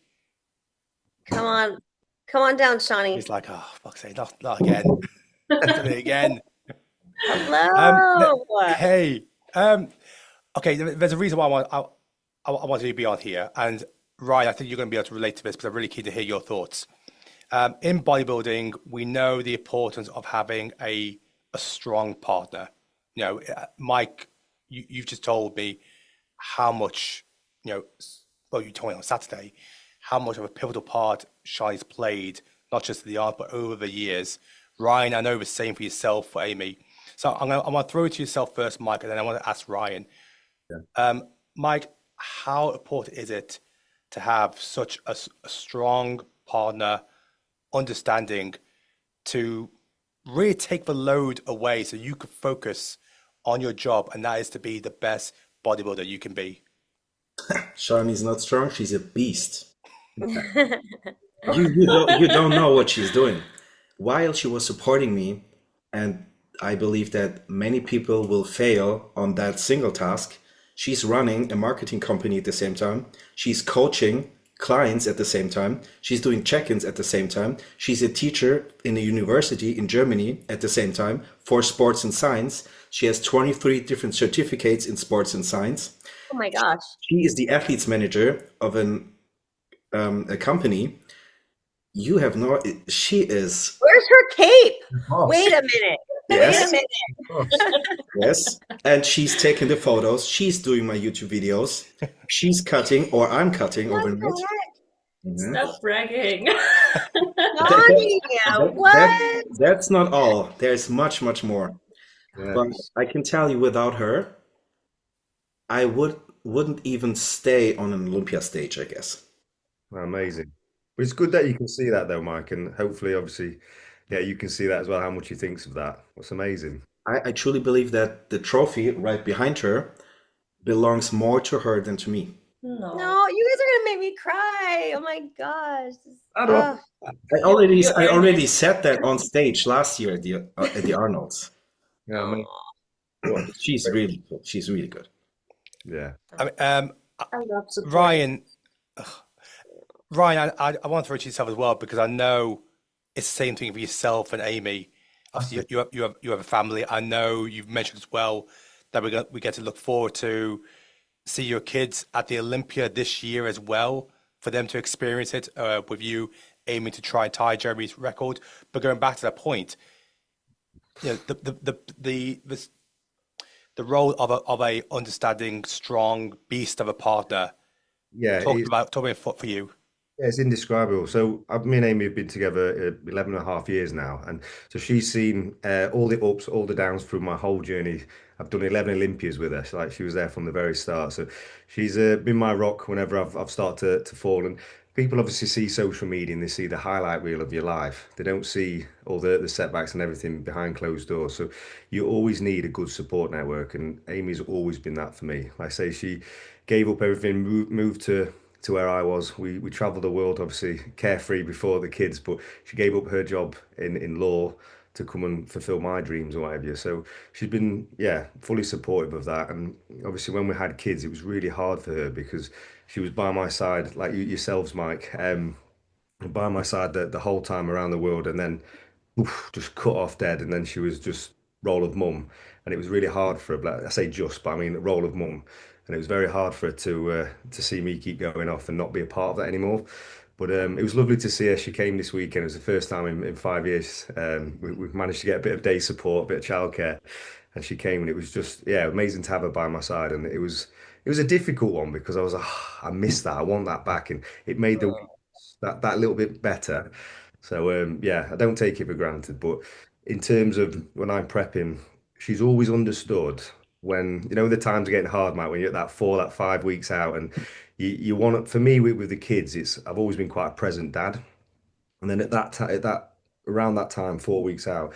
Come on. Come on down, Shawnee. He's like, oh, fuck's sake, not again. Not me again. Hello. Hey, okay, there's a reason why I wanted you to be on here. And Ryan, I think you're going to be able to relate to this because I'm really keen to hear your thoughts. In bodybuilding, we know the importance of having a strong partner. Mike, you've just told me how much, well, you told me on Saturday, how much of a pivotal part Shai's played, not just in the art, but over the years. Ryan, I know the same for yourself, for Amy. So I'm gonna throw it to yourself first, Mike, and then I want to ask Ryan. Mike, how important is it to have such a strong partner, understanding to really take the load away so you could focus on your job, and that is to be the best bodybuilder you can be? Shawnee's not strong. She's a beast. You don't know what she's doing. While she was supporting me, and I believe that many people will fail on that single task, she's running a marketing company at the same time. She's coaching clients at the same time. She's doing check-ins at the same time. She's a teacher in a university in Germany at the same time for sports and science. She has 23 different certificates in sports and science. Oh my gosh. She is the athletes manager of a company. You have no. She is. Where's her cape? Oh, Wait a minute. Yes. Wait a minute. Yes, and she's taking the photos. She's doing my YouTube videos. She's cutting, or I'm cutting What overnight. the heck? Mhm. Stop bragging. Donnie, That- what? that's not all. There's much, much more. yeah. But I can tell you, without her, I wouldn't even stay on an Olympia stage, I guess. Amazing. But it's good that you can see that though, Mike, and hopefully, obviously, yeah, you can see that as well, how much he thinks of that. That's amazing. I truly believe that the trophy right behind her belongs more to her than to me. No. No, you guys are gonna make me cry. Oh my gosh. I don't- Ugh. I already said that on stage last year at the Arnolds. Yeah, I mean, She's really good. She's really good. yeah. I mean, I love support. Ryan, I want to throw it to yourself as well, because I know it's the same thing for yourself and Amy. Obviously, you have a family. I know you've mentioned as well that we get to look forward to see your kids at the Olympia this year as well, for them to experience it with you aiming to try and tie Jeremy's record. But going back to that point, you know, the role of a understanding, strong beast of a partner. Yeah, Talking about for you. yeah, it's indescribable. So me and Amy have been together 11 and a half years now. And so she's seen all the ups, all the downs through my whole journey. I've done 11 Olympias with her. So like she was there from the very start. So she's been my rock whenever I've started to fall. And people obviously see social media and they see the highlight reel of your life. They don't see all the setbacks and everything behind closed doors. So you always need a good support network. And Amy's always been that for me. Like I say, she gave up everything, moved to where I was. We traveled the world, obviously carefree before the kids, but she gave up her job in law to come and fulfill my dreams or whatever. So she's been, yeah, fully supportive of that. And obviously when we had kids, it was really hard for her because she was by my side, like yourselves, Mike, by my side the whole time around the world, and then just cut off dead, and then she was just role of mum, and it was really hard for her. But I say just, but I mean role of mum, and it was very hard for her to see me keep going off and not be a part of that anymore. But it was lovely to see her. She came this weekend. It was the first time in 5 years. We've managed to get a bit of day support, a bit of childcare, and she came, and it was just, yeah, amazing to have her by my side. And it was a difficult one because I was like, I missed that. I want that back, and it made the that little bit better. So yeah, I don't take it for granted. But in terms of when I'm prepping, she's always understood when the times are getting hard, Mike. When you're at that 5 weeks out, and you want for me with the kids, I've always been quite a present dad. And then at that around that time, 4 weeks out,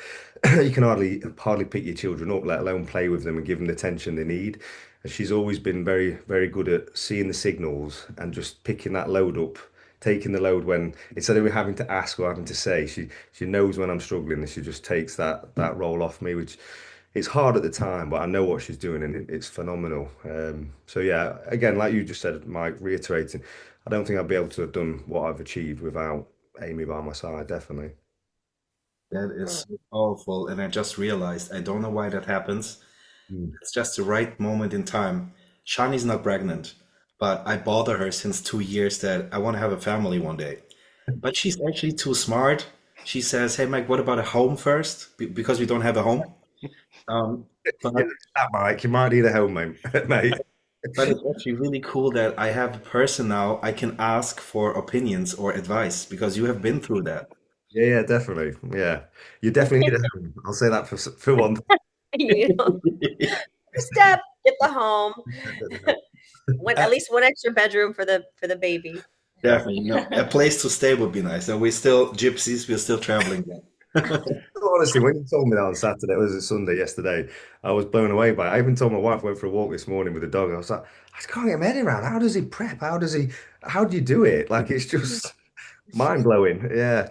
you can hardly pick your children up, let alone play with them and give them the attention they need. And she's always been very, very good at seeing the signals and just picking that load up, taking the load when instead of having to ask or having to say, she knows when I'm struggling and she just takes that role off me, which it's hard at the time, but I know what she's doing and it's phenomenal. So yeah, again, like you just said, Mike, reiterating, I don't think I'd be able to have done what I've achieved without Amy by my side, definitely. That is so powerful, and I just realized I don't know why that happens. Mm. It's just the right moment in time. Shani's not pregnant, but I bother her since 2 years that I want to have a family one day. But she's actually too smart. She says, "Hey, Mike, what about a home first? Because we don't have a home." But That, Mike, you might need a home, mate. mate. but it's actually really cool that I have a person now I can ask for opinions or advice because you have been through that. Yeah, definitely. Yeah, you definitely need a home. I'll say that for one. You know, step, get the home. At least one extra bedroom for the baby. Definitely, a place to stay would be nice. And we're still gypsies. We're still traveling. Honestly, when you told me that on Saturday, it was a Sunday yesterday, I was blown away by it. I even told my wife, I went for a walk this morning with the dog. I was like, I just can't get my head around. How does he prep? How do you do it? Like, it's just mind blowing. Yeah.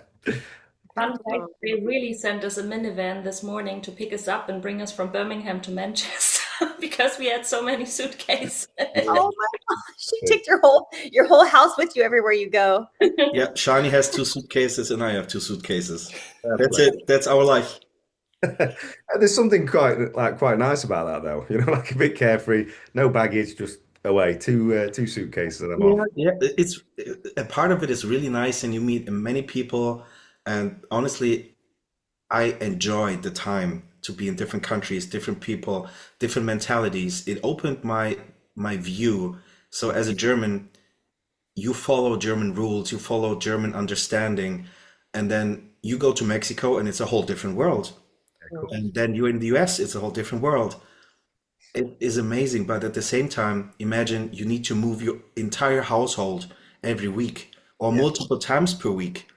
Fun fact, Oh, they really sent us a minivan this morning to pick us up and bring us from Birmingham to Manchester because we had so many suitcases. oh my gosh, you take your whole house with you everywhere you go. Yeah, Shani has two suitcases and I have two suitcases. Fair That's play. it. That's our life. There's something quite nice about that though. Like a bit carefree, no baggage, just away. Two suitcases and I'm Yeah, off. yeah. It's a part of it is really nice, and you meet many people. And honestly, I enjoyed the time to be in different countries, different people, different mentalities. It opened my view. So as a German, you follow German rules, you follow German understanding, and then you go to Mexico and it's a whole different world. And then you're in the US, it's a whole different world. It is amazing, but at the same time, imagine you need to move your entire household every week or Yeah. multiple times per week.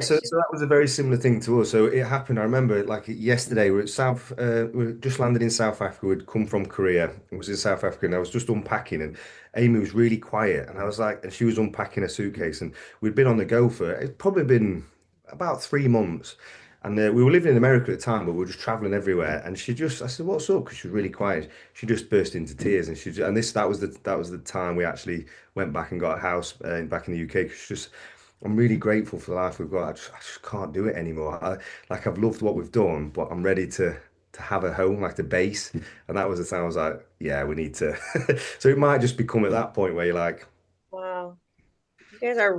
So that was a very similar thing to us. So it happened. I remember like yesterday. We just landed in South Africa. We'd come from Korea. I was in South Africa, and I was just unpacking. And Amy was really quiet, and I was like, and she was unpacking a suitcase, and we'd been on the go for it's probably been about 3 months. And we were living in America at the time, but we were just traveling everywhere. And I said, "What's up?" Because she was really quiet. She just burst into tears, and that was the time we actually went back and got a house back in the UK. 'Cause I'm really grateful for the life we've got. I just can't do it anymore. Like I've loved what we've done, but I'm ready to have a home, like the base. And that was the time I was like, yeah, we need to. So it might just become at that point where you're like, Wow. You guys are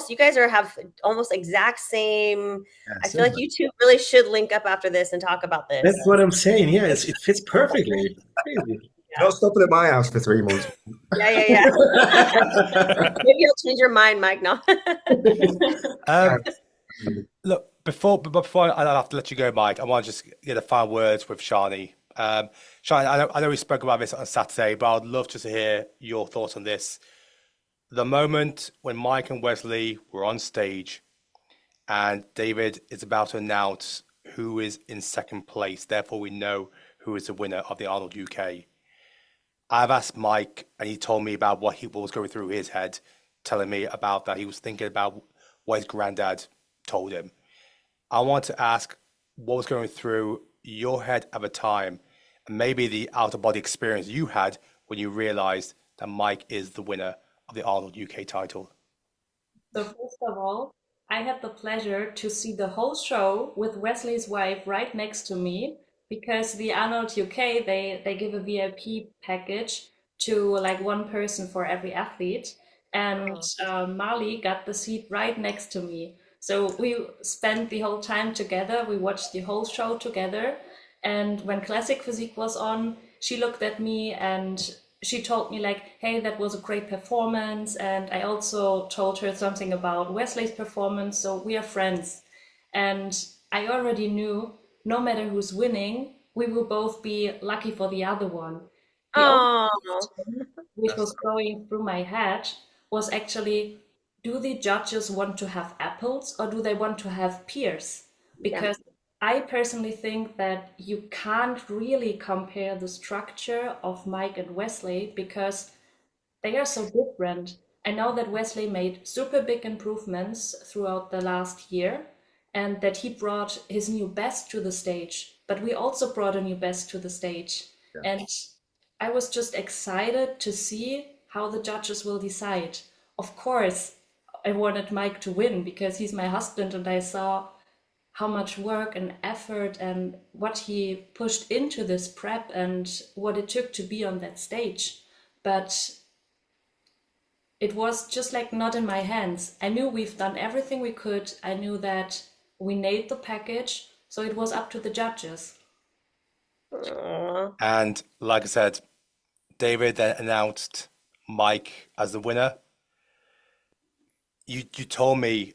you guys have almost exact same. Yeah, I feel like you two really should link up after this and talk about this. that's what I'm saying. Yeah, it fits perfectly. Crazy. Yeah. not stopping at my house for 3 months. Yeah, yeah, yeah. Maybe you'll change your mind, Mike. No. Um, Look, before I have to let you go, Mike, I want to just get a final words with Shani. Shani, I know we spoke about this on Saturday, but I'd love just to hear your thoughts on this. The moment when Mike and Wesley were on stage and David is about to announce who is in second place, therefore we know who is the winner of the Arnold UK. I've asked Mike, and he told me about what was going through his head, telling me about that he was thinking about what his granddad told him. I want to ask what was going through your head at the time, and maybe the out of body experience you had when you realized that Mike is the winner of the Arnold UK title. So first of all, I had the pleasure to see the whole show with Wesley's wife right next to me because the Arnold UK they give a VIP package to like one person for every athlete, and Marley got the seat right next to me. So we spent the whole time together. We watched the whole show together, and when Classic Physique was on, she looked at me and she told me like, hey, that was a great performance. And I also told her something about Wesley's performance. So we are friends. And I already knew no matter who's winning, we will both be lucky for the other one. The only Oh, question which was going through my head was actually, do the judges want to have apples or do they want to have pears? yeah. Because I personally think that you can't really compare the structure of Mike and Wesley because they are so different. I know that Wesley made super big improvements throughout the last year and that he brought his new best to the stage, but we also brought a new best to the stage. And I was just excited to see how the judges will decide. Of course, I wanted Mike to win because he's my husband and I saw how much work and effort and what he pushed into this prep and what it took to be on that stage. But it was just like not in my hands. I knew we've done everything we could. I knew that we nailed the package. So it was up to the judges. Aw. And like I said, David then announced Mike as the winner. You told me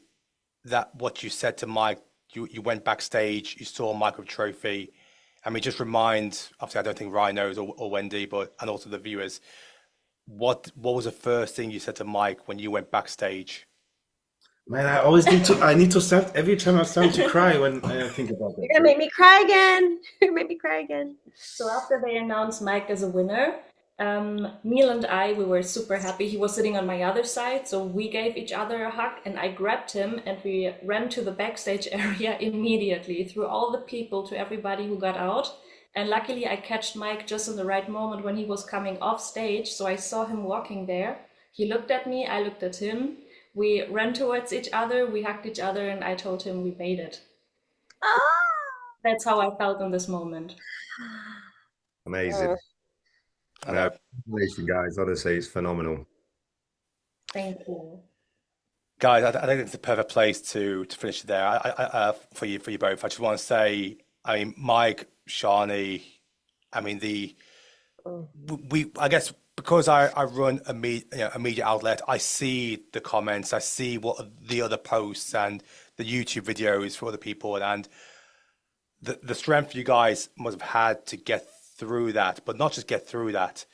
that what you said to Mike, you went backstage, you saw Mike with a trophy. And we just remind, obviously I don't think Ryan knows or Wendy, but and also the viewers, what was the first thing you said to Mike when you went backstage? Man, I need to start every time I start to cry when I think about that. You're gonna make me cry again. You're gonna make me cry again. So after they announced Mike as a winner, Neil and I, we were super happy. He was sitting on my other side, so we gave each other a hug, and I grabbed him, and we ran to the backstage area immediately, through all the people, to everybody who got out. And luckily, I catched Mike just in the right moment when he was coming off stage, so I saw him walking there. He looked at me, I looked at him. We ran towards each other, we hugged each other, and I told him we made it. Oh. That's how I felt in this moment. Amazing. No, congratulations, guys. Honestly, it's phenomenal. Thank you. Guys, I think it's the perfect place to finish it there. For you both, I just want to say, I mean, Mike, Shani, I mean I guess because I run a media outlet, I see the comments, I see what the other posts and the YouTube videos for other people, and the strength you guys must have had to get through that, but not just get through that,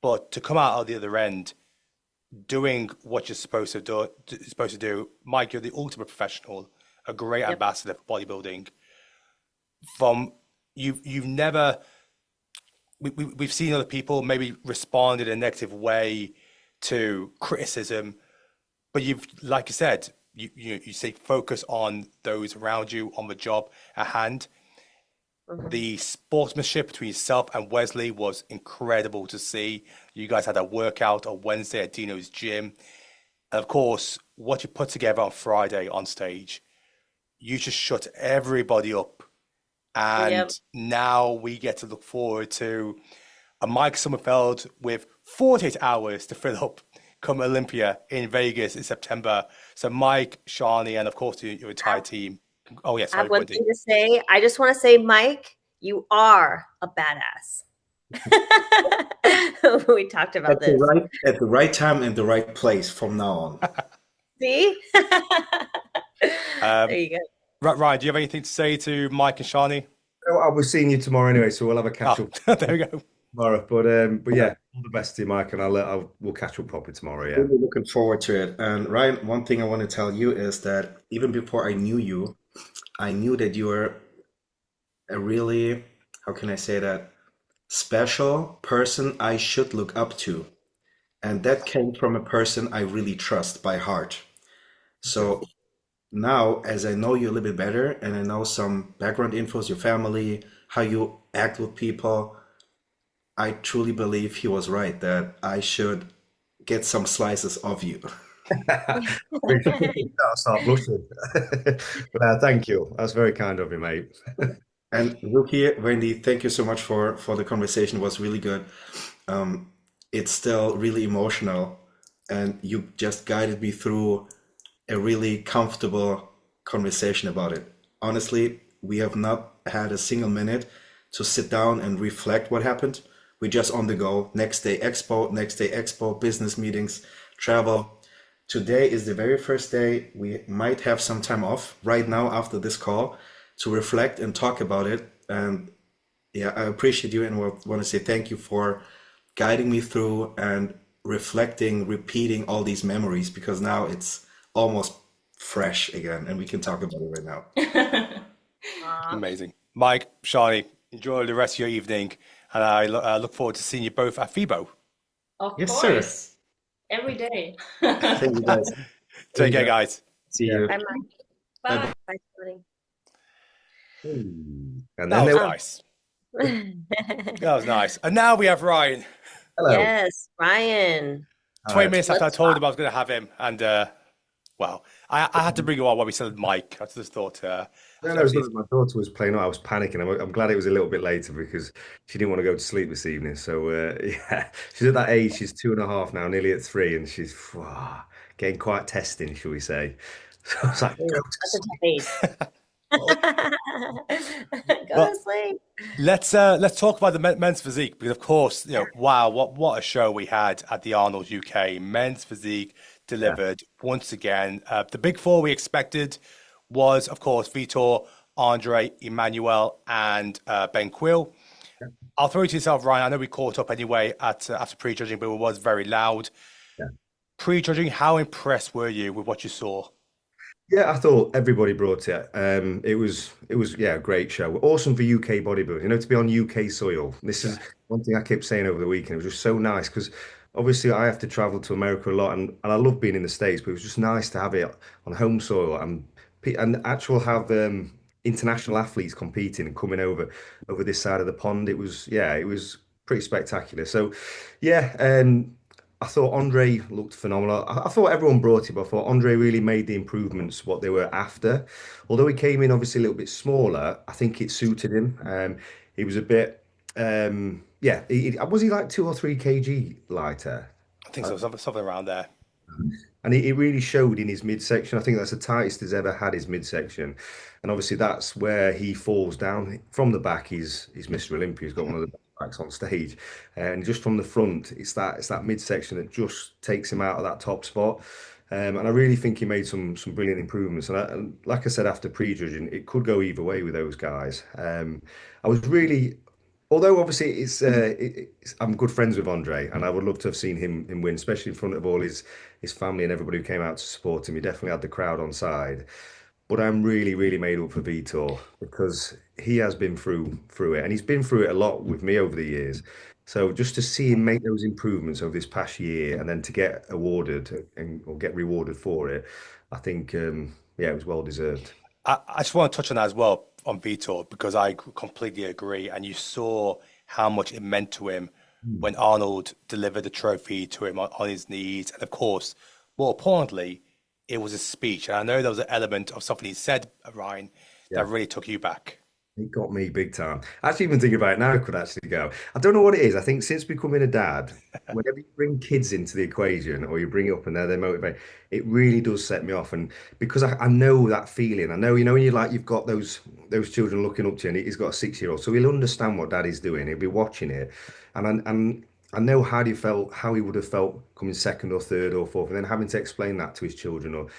but to come out of the other end doing what you're supposed to do. Mike, you're the ultimate professional, a great ambassador for bodybuilding. You've never, we've seen other people maybe respond in a negative way to criticism, but you've, like you said, you say focus on those around you, on the job at hand. The sportsmanship between yourself and Wesley was incredible to see. You guys had a workout on Wednesday at Dino's gym. And of course, what you put together on Friday on stage, you just shut everybody up. And now we get to look forward to a Mike Sommerfeld with 48 hours to fill up come Olympia in Vegas in September. So Mike, Shani, and of course your entire team. Oh, yes. I have one thing to say. I just want to say, Mike, you are a badass. We talked about this. At the right time and the right place from now on. See? There you go. Right, Ryan, do you have anything to say to Mike and Shani? Oh, I was seeing you tomorrow anyway, so we'll have a catch up. There we go. Tomorrow, but yeah, all the best to you, Mike, and we'll catch up properly tomorrow. Yeah, really looking forward to it. And Ryan, one thing I want to tell you is that even before I knew you, I knew that you were a really, how can I say that, special person I should look up to. And that came from a person I really trust by heart. So now, as I know you a little bit better, and I know some background infos, your family, how you act with people, I truly believe he was right, that I should get some slices of you. I'll start blushing. But thank you. That's very kind of you, mate. And Ruki, Wendy, thank you so much for the conversation. It was really good. It's still really emotional, and you just guided me through a really comfortable conversation about it. Honestly, we have not had a single minute to sit down and reflect what happened. We're just on the go. Next day expo, business meetings, travel. Today is the very first day. We might have some time off right now after this call to reflect and talk about it. And yeah, I appreciate you and want to say thank you for guiding me through and reflecting, repeating all these memories, because now it's almost fresh again and we can talk about it right now. Amazing. Mike, Shani, enjoy the rest of your evening, and I look forward to seeing you both at FIBO. Of Yes, course. sir. Every day. Thank you, guys. Take care, guys. See you. Bye, Mike. Bye. Bye, Shani. And That then was nice. That was nice. And now we have Ryan. hello. Yes, Ryan. 20 minutes after I Let's told him I was going to have him, and well, I had to bring him on while we said Mike. I just thought. No, my daughter was playing. I was panicking. I'm glad it was a little bit later because she didn't want to go to sleep this evening. So yeah, she's at that age. She's 2.5 now, nearly at 3, and she's getting quite testing, shall we say? So I was like, go to That's a sleep. tough age. Go to sleep. Let's talk about the men's physique, because of course, wow, what a show we had at the Arnold UK. Men's physique delivered once again. The big four we expected was, of course, Vitor, Andre, Emmanuel, and Ben Quill. I'll throw it to yourself, Ryan. I know we caught up anyway after prejudging, but it was very loud. Yeah. Prejudging, how impressed were you with what you saw? Yeah, I thought everybody brought it. It was yeah, a great show. Awesome for UK bodybuilding. To be on UK soil. This Yeah, is one thing I kept saying over the weekend. It was just so nice because obviously I have to travel to America a lot, and I love being in the States, but it was just nice to have it on home soil and actual have international athletes competing and coming over this side of the pond. It was pretty spectacular. So yeah, I thought Andre looked phenomenal. I thought everyone brought it, but I thought Andre really made the improvements what they were after. Although he came in obviously a little bit smaller, I think it suited him. He was a bit, yeah. Was he like 2 or 3 kg lighter? I think so. Something around there. And it really showed in his midsection. I think that's the tightest he's ever had his midsection. And obviously that's where he falls down. From the back, he's Mr. Olympia. He's got one of the best backs on stage. And just from the front, it's that midsection that just takes him out of that top spot. And I really think he made some brilliant improvements. And like I said after prejudging, it could go either way with those guys. I was really Although obviously I'm good friends with Andre, and I would love to have seen him win, especially in front of all his family and everybody who came out to support him. He definitely had the crowd on side. But I'm really, really made up for Vitor because he has been through it, and he's been through it a lot with me over the years. So just to see him make those improvements over this past year, and then to get awarded or get rewarded for it, I think yeah, it was well deserved. I just want to touch on that as well on Vitor because I completely agree. And you saw how much it meant to him when Arnold delivered the trophy to him on his knees. And of course, more importantly, it was a speech. And I know there was an element of something he said, Ryan, that really took you back. It got me big time. Actually, even thinking about it now, I could actually go. I don't know what it is. I think since becoming a dad, whenever you bring kids into the equation or you bring it up and they're motivated, it really does set me off. And because I know that feeling, I know, when you've got those children looking up to you, and he's got a 6-year-old, so he'll understand what daddy's doing. He'll be watching it, and I know how he would have felt coming second or third or fourth, and then having to explain that to his children or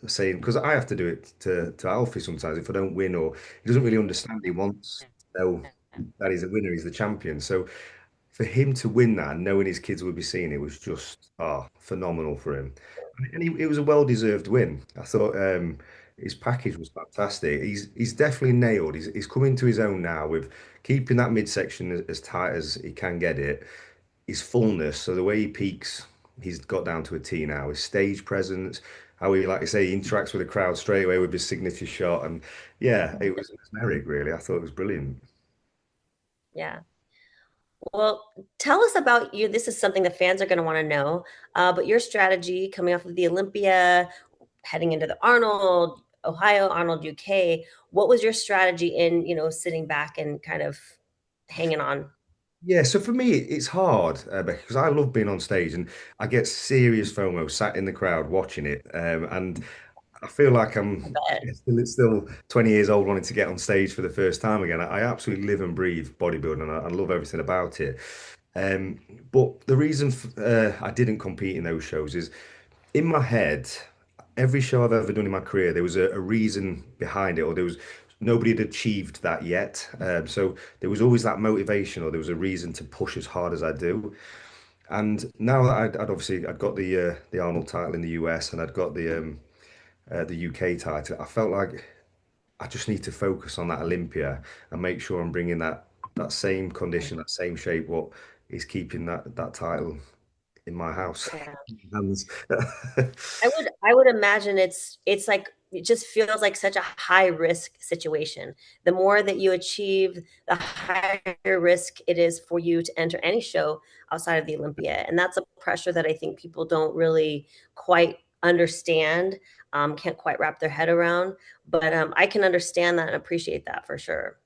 saying, because I have to do it to Alfie sometimes if I don't win or he doesn't really understand. He wants to know that he's a winner, he's the champion. So for him to win that and knowing his kids would be seeing it was just phenomenal for him. And it was a well-deserved win. I thought his package was fantastic. He's definitely nailed. He's coming to his own now with keeping that midsection as tight as he can get it. His fullness, so the way he peaks, he's got down to a T now. His stage presence, how he, like I say, he interacts with the crowd straight away with his signature shot, and yeah, it was mesmeric. Really, I thought it was brilliant. Yeah. Well, tell us about you. This is something the fans are going to want to know. But your strategy coming off of the Olympia, heading into the Arnold, Ohio, Arnold UK. What was your strategy in, sitting back and kind of hanging on? Yeah, so for me, it's hard, Becky, because I love being on stage and I get serious FOMO sat in the crowd watching it. And I feel like I I'm bet. still 20 years old wanting to get on stage for the first time again. I absolutely live and breathe bodybuilding and I love everything about it. Um, but the reason I didn't compete in those shows is in my head, every show I've ever done in my career, there was a reason behind it, or there was nobody had achieved that yet. So there was always that motivation, or there was a reason to push as hard as I do. And now that I'd got the Arnold title in the US and I'd got the UK title, I felt like I just need to focus on that Olympia and make sure I'm bringing that same condition, that same shape, what is keeping that title in my house. Yeah. Hands. I would imagine it's like it just feels like such a high risk situation. The more that you achieve, the higher risk it is for you to enter any show outside of the Olympia. And that's a pressure that I think people don't really quite understand, can't quite wrap their head around. But I can understand that and appreciate that for sure.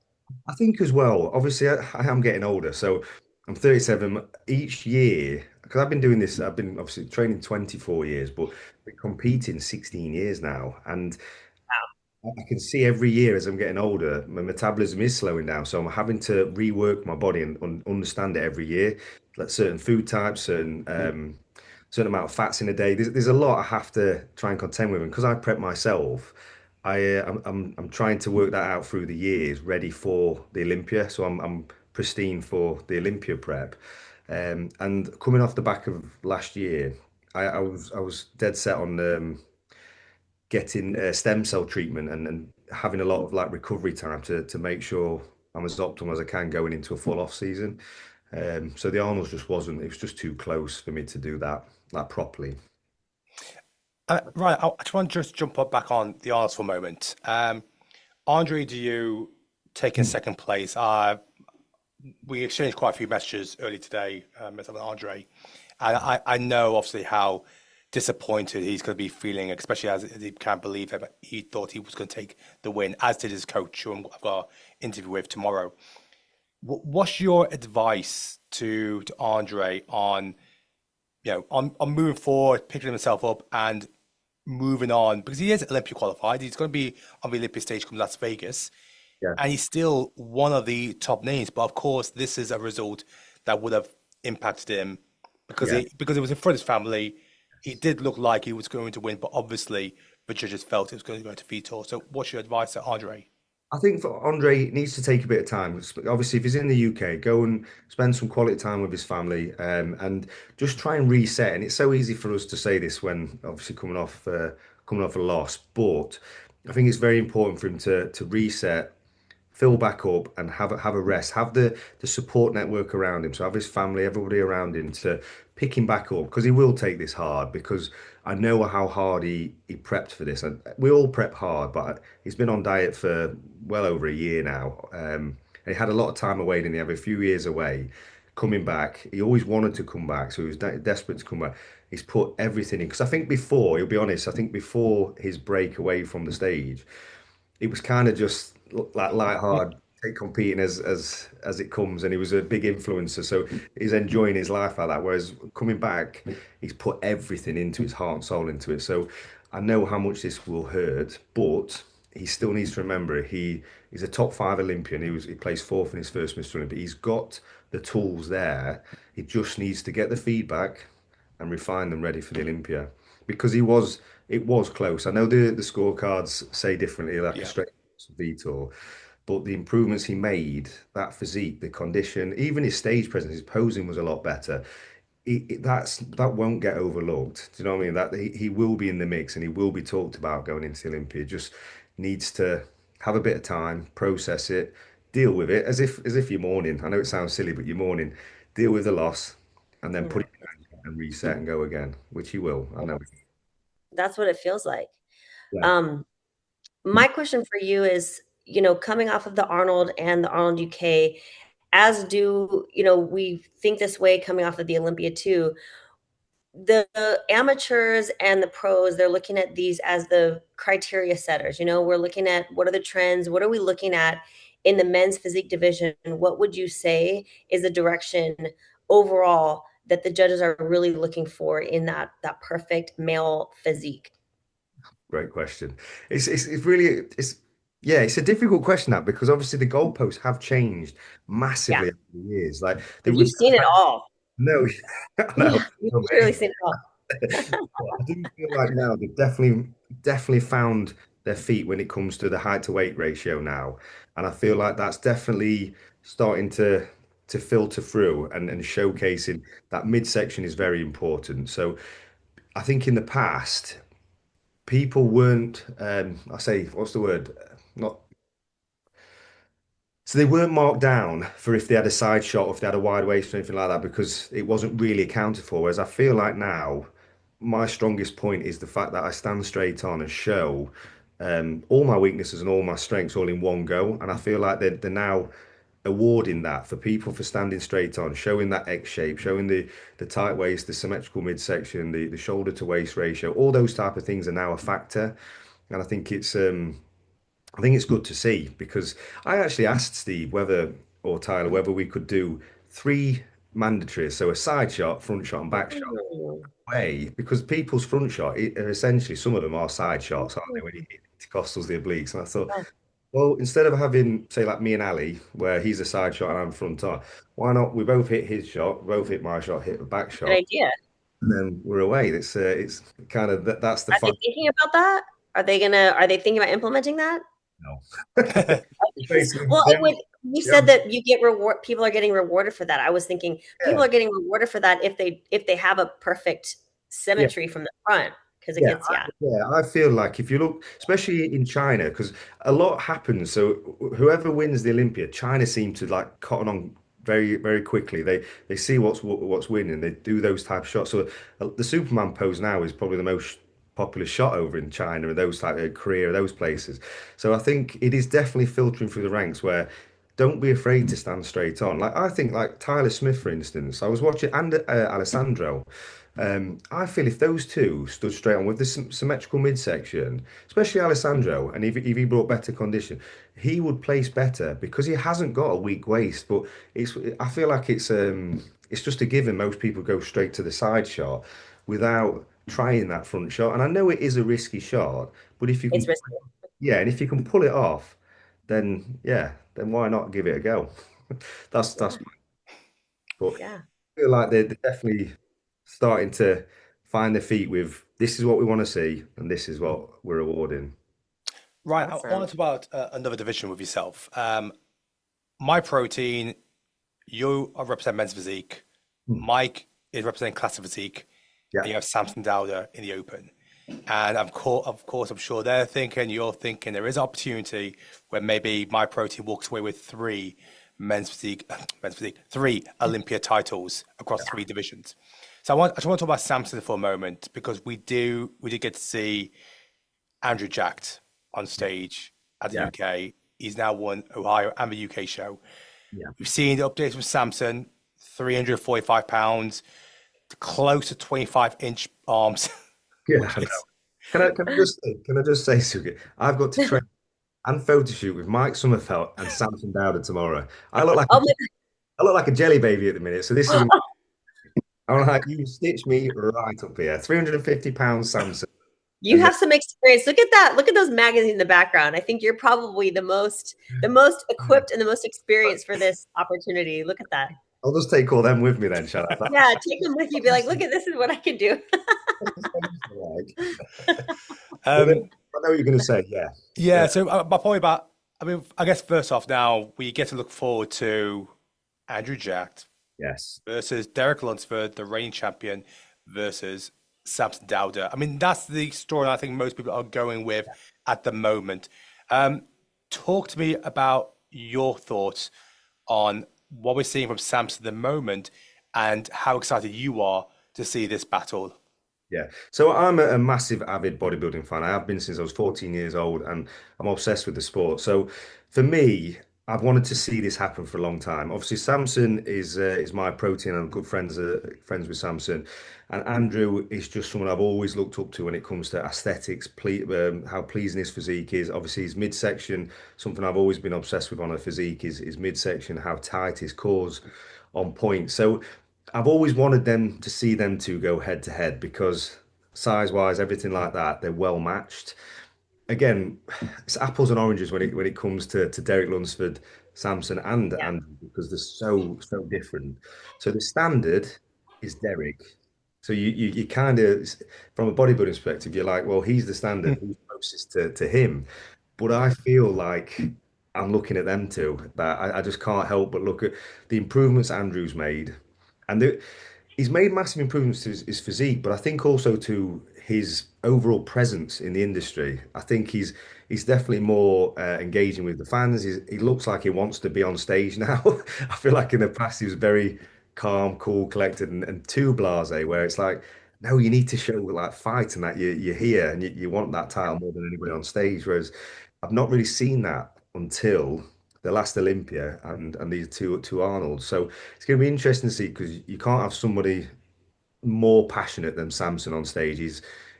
I think as well, obviously, I am getting older. So I'm 37. Each year, because I've been doing this, I've been obviously training 24 years, but been competing 16 years now. And I can see every year as I'm getting older, my metabolism is slowing down. So I'm having to rework my body and understand it every year. Like certain food types, certain amount of fats in a day. There's a lot I have to try and contend with, and because I prep myself, I'm trying to work that out through the years, ready for the Olympia. So I'm pristine for the Olympia prep. And coming off the back of last year, I was dead set on getting stem cell treatment and having a lot of like recovery time to make sure I'm as optimal as I can going into a full off season. So the Arnold's just wasn't, it was just too close for me to do that properly. Right, I just want to just jump up back on the Arnold for a moment. Andre, do you taking second place? We exchanged quite a few messages early today, myself and Andre, and I know obviously how disappointed he's going to be feeling, especially as he can't believe that he thought he was going to take the win, as did his coach, who I've got an interview with tomorrow. What's your advice to Andre on, on moving forward, picking himself up and moving on, because he is Olympia qualified. He's going to be on the Olympia stage come Las Vegas, Yeah. and he's still one of the top names. But of course, this is a result that would have impacted him because Yeah. because it was in front of his family. He did look like he was going to win, but obviously the judges felt it was going to go to Vitor. So, what's your advice to Andre? I think for Andre, it needs to take a bit of time. Obviously, if he's in the UK, go and spend some quality time with his family, and just try and reset. And it's so easy for us to say this when obviously coming off a loss, but I think it's very important for him to reset, fill back up, and have a rest. Have the support network around him. So have his family, everybody around him to pick him back up, because he will take this hard. Because I know how hard he prepped for this, and we all prep hard. But he's been on diet for well over a year now. And he had a lot of time away, didn't he? Have a few years away. Coming back, he always wanted to come back, so he was desperate to come back. He's put everything in, because I think before, he'll be honest, I think before his break away from the stage, it was kind of just like light-hearted, take competing as it comes, and he was a big influencer, so he's enjoying his life like that. Whereas coming back, he's put everything into his heart and soul into it. So I know how much this will hurt, but he still needs to remember he's a top five Olympian. He placed fourth in his first Mr. Olympia. He's got the tools there. He just needs to get the feedback and refine them ready for the Olympia, because it was close. I know the scorecards say differently, like a Yeah. straight Vitor, but the improvements he made, that physique, the condition, even his stage presence, his posing was a lot better. That won't get overlooked. Do you know what I mean? That he will be in the mix and he will be talked about going into the Olympia. Just needs to have a bit of time, process it, deal with it as if you're mourning. I know it sounds silly, but you're mourning. Deal with the loss, and then put Yeah, it behind you and reset and go again, which he will. I know. that's what it feels like. Yeah. Um, my question for you is, coming off of the Arnold and the Arnold UK, as do, we think this way coming off of the Olympia too. The amateurs and the pros, they're looking at these as the criteria setters. We're looking at what are the trends, what are we looking at in the men's physique division? What would you say is the direction overall that the judges are really looking for in that perfect male physique? Great question. It's really yeah, it's a difficult question, that, because obviously the goalposts have changed Yeah, massively over the years. Like the because you've seen it all. no, no, Yeah, you've no, literally seen it all. I do feel like now they've definitely found their feet when it comes to the height to weight ratio now, and I feel like that's definitely starting to filter through and showcasing that midsection is very important. So I think in the past people weren't I say what's the word, not, so they weren't marked down for if they had a side shot or if they had a wide waist or anything like that, because it wasn't really accounted for. Whereas I feel like now my strongest point is the fact that I stand straight on and show all my weaknesses and all my strengths all in one go. And I feel like they're now awarding that for people for standing straight on, showing that X shape, showing the tight waist, the symmetrical midsection, the shoulder to waist ratio. All those type of things are now a factor, and I think it's good to see, because I actually asked Steve whether, or Tyler, whether we could do three mandatories, so a side shot, front shot, and back shot way, because people's front shot are essentially, some of them are side shots, aren't they, when you hit the intercostals, the obliques. And I thought, well, instead of having, say, like me and Ali, where he's a side shot and I'm front on, why not we both hit his shot, both hit my shot, hit the back Good shot, idea. and then we're away. It's kind of that's the Are they fun. thinking about that? Are they thinking about implementing that? No. Because, Basically, well, yeah, you yeah, said that you get reward. People are getting rewarded for that. I was thinking people yeah. are getting rewarded for that if they have a perfect Yeah. symmetry from the front. because it Yeah, gets, yeah, I feel like if you look, especially in China, because a lot happens. So whoever wins the Olympia, China seem to like cotton on very quickly. They see what's winning. They do those type of shots. So the Superman pose now is probably the most popular shot over in China and those type of Korea, those places. So I think it is definitely filtering through the ranks where don't be afraid to stand straight on. Like I think like Tyler Smith, for instance, I was watching and Alessandro. I feel if those two stood straight on with the symmetrical midsection, especially Alessandro, and if he brought better condition, he would place better because he hasn't got a weak waist. But I feel like it's just a given. Most people go straight to the side shot without trying that front shot. And I know it is a risky shot, but if you it's can, risky. yeah, and if you can pull it off, then yeah, then why not give it a go? That's Yeah, but yeah, I feel like they're definitely starting to find their feet with this is what we want to see and this is what we're awarding. Right, I awesome. want to talk about another division with yourself. My protein, you are represent men's physique. Hmm. Mike is representing classic physique, Yeah, and you have Samson Dowder in the open. And of course, I'm sure they're thinking, you're thinking there is opportunity where maybe my protein walks away with three men's physique, three Olympia titles across three divisions. So I just want to talk about Samson for a moment because we did get to see Andrew Jacked on stage at the yeah, UK. He's now won Ohio and the UK show. yeah. We've seen the updates from Samson, 345 pounds, close to 25-inch arms, Yeah, which I know. is Can I just say, Suki, I've got to train and photo shoot with Mike Sommerfeld and Samson Dowder tomorrow. Oh I look like a jelly baby at the minute, so this is my, I'm like you stitch me right up here. 350 pounds Samson. you And then have some experience. Look at that. Look at those magazines in the background. I think you're probably the most equipped and the most experienced for this opportunity. Look at that. I'll just take all them with me then, shall I? Yeah, take them with you. Be like, look at this is what I can do. Like, but then, um, I know what you're going to say. Yeah, yeah. yeah, So my point about, I mean, I guess first off, now we get to look forward to Andrew Jacked yes, versus Derek Lunsford, the reigning champion, versus Samson Dowder. I mean, that's the story I think most people are going with at the moment. Um, Talk to me about your thoughts on what we're seeing from Samson at the moment and how excited you are to see this battle. yeah. So I'm a massive avid bodybuilding fan. I have been since I was 14 years old, and I'm obsessed with the sport. So for me, I've wanted to see this happen for a long time. Obviously, Samson is my protein. I'm good friends with Samson, and Andrew is just someone I've always looked up to when it comes to aesthetics, how pleasing his physique is. Obviously, his midsection, something I've always been obsessed with on a physique is his midsection, how tight his core's on point. So I've always wanted them to see them two go head to head because size wise, everything like that, they're well matched. Again, it's apples and oranges when it comes to Derek Lunsford, Samson, Yeah, and because they're so different. So the standard is Derek. So you kind of from a bodybuilding perspective, you're like, well, he's the standard, who's closest to him. But I feel like I'm looking at them two, that I just can't help but look at the improvements Andrew's made. And he's made massive improvements to his physique, but I think also to his overall presence in the industry. I think he's definitely more engaging with the fans. He looks like he wants to be on stage now. I feel like in the past he was very calm, cool, collected, and too blasé, where it's like, no, you need to show like fight and that you're here and you want that title more than anybody on stage. Whereas I've not really seen that until the last Olympia and these two Arnolds. So it's going to be interesting to see because you can't have somebody more passionate than Samson on stage.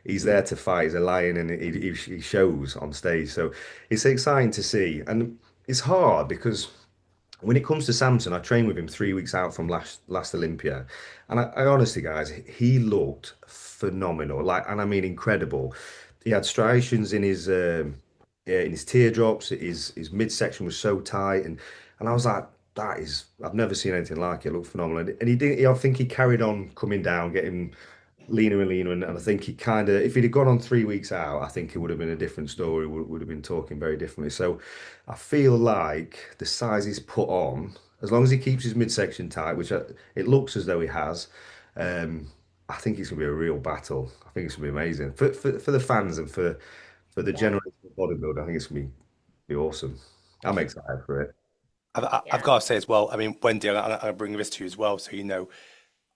He's there to fight. He's a lion, and he shows on stage. So it's exciting to see, and it's hard because when it comes to Samson, I trained with him 3 weeks out from last Olympia, and I honestly, guys, he looked phenomenal. Like, and I mean, incredible. He had striations yeah, in his teardrops. His midsection was so tight, and I was like, that is, I've never seen anything like it. It looked phenomenal, and he didn't. I think he carried on coming down, getting leaner and leaner, and I think he kind of, if he'd have gone on 3 weeks out, I think it would have been a different story. Would have been talking very differently. So I feel like the size he's put on, as long as he keeps his midsection tight, which it looks as though he has, um, I think it's gonna be a real battle. I think it's gonna be amazing for the fans and for the Yeah, generation of bodybuilder. I think it's gonna be awesome. I'm excited for it. I've yeah. got to say as well. I mean, Wendy, I'm bringing this to you as well, so you know.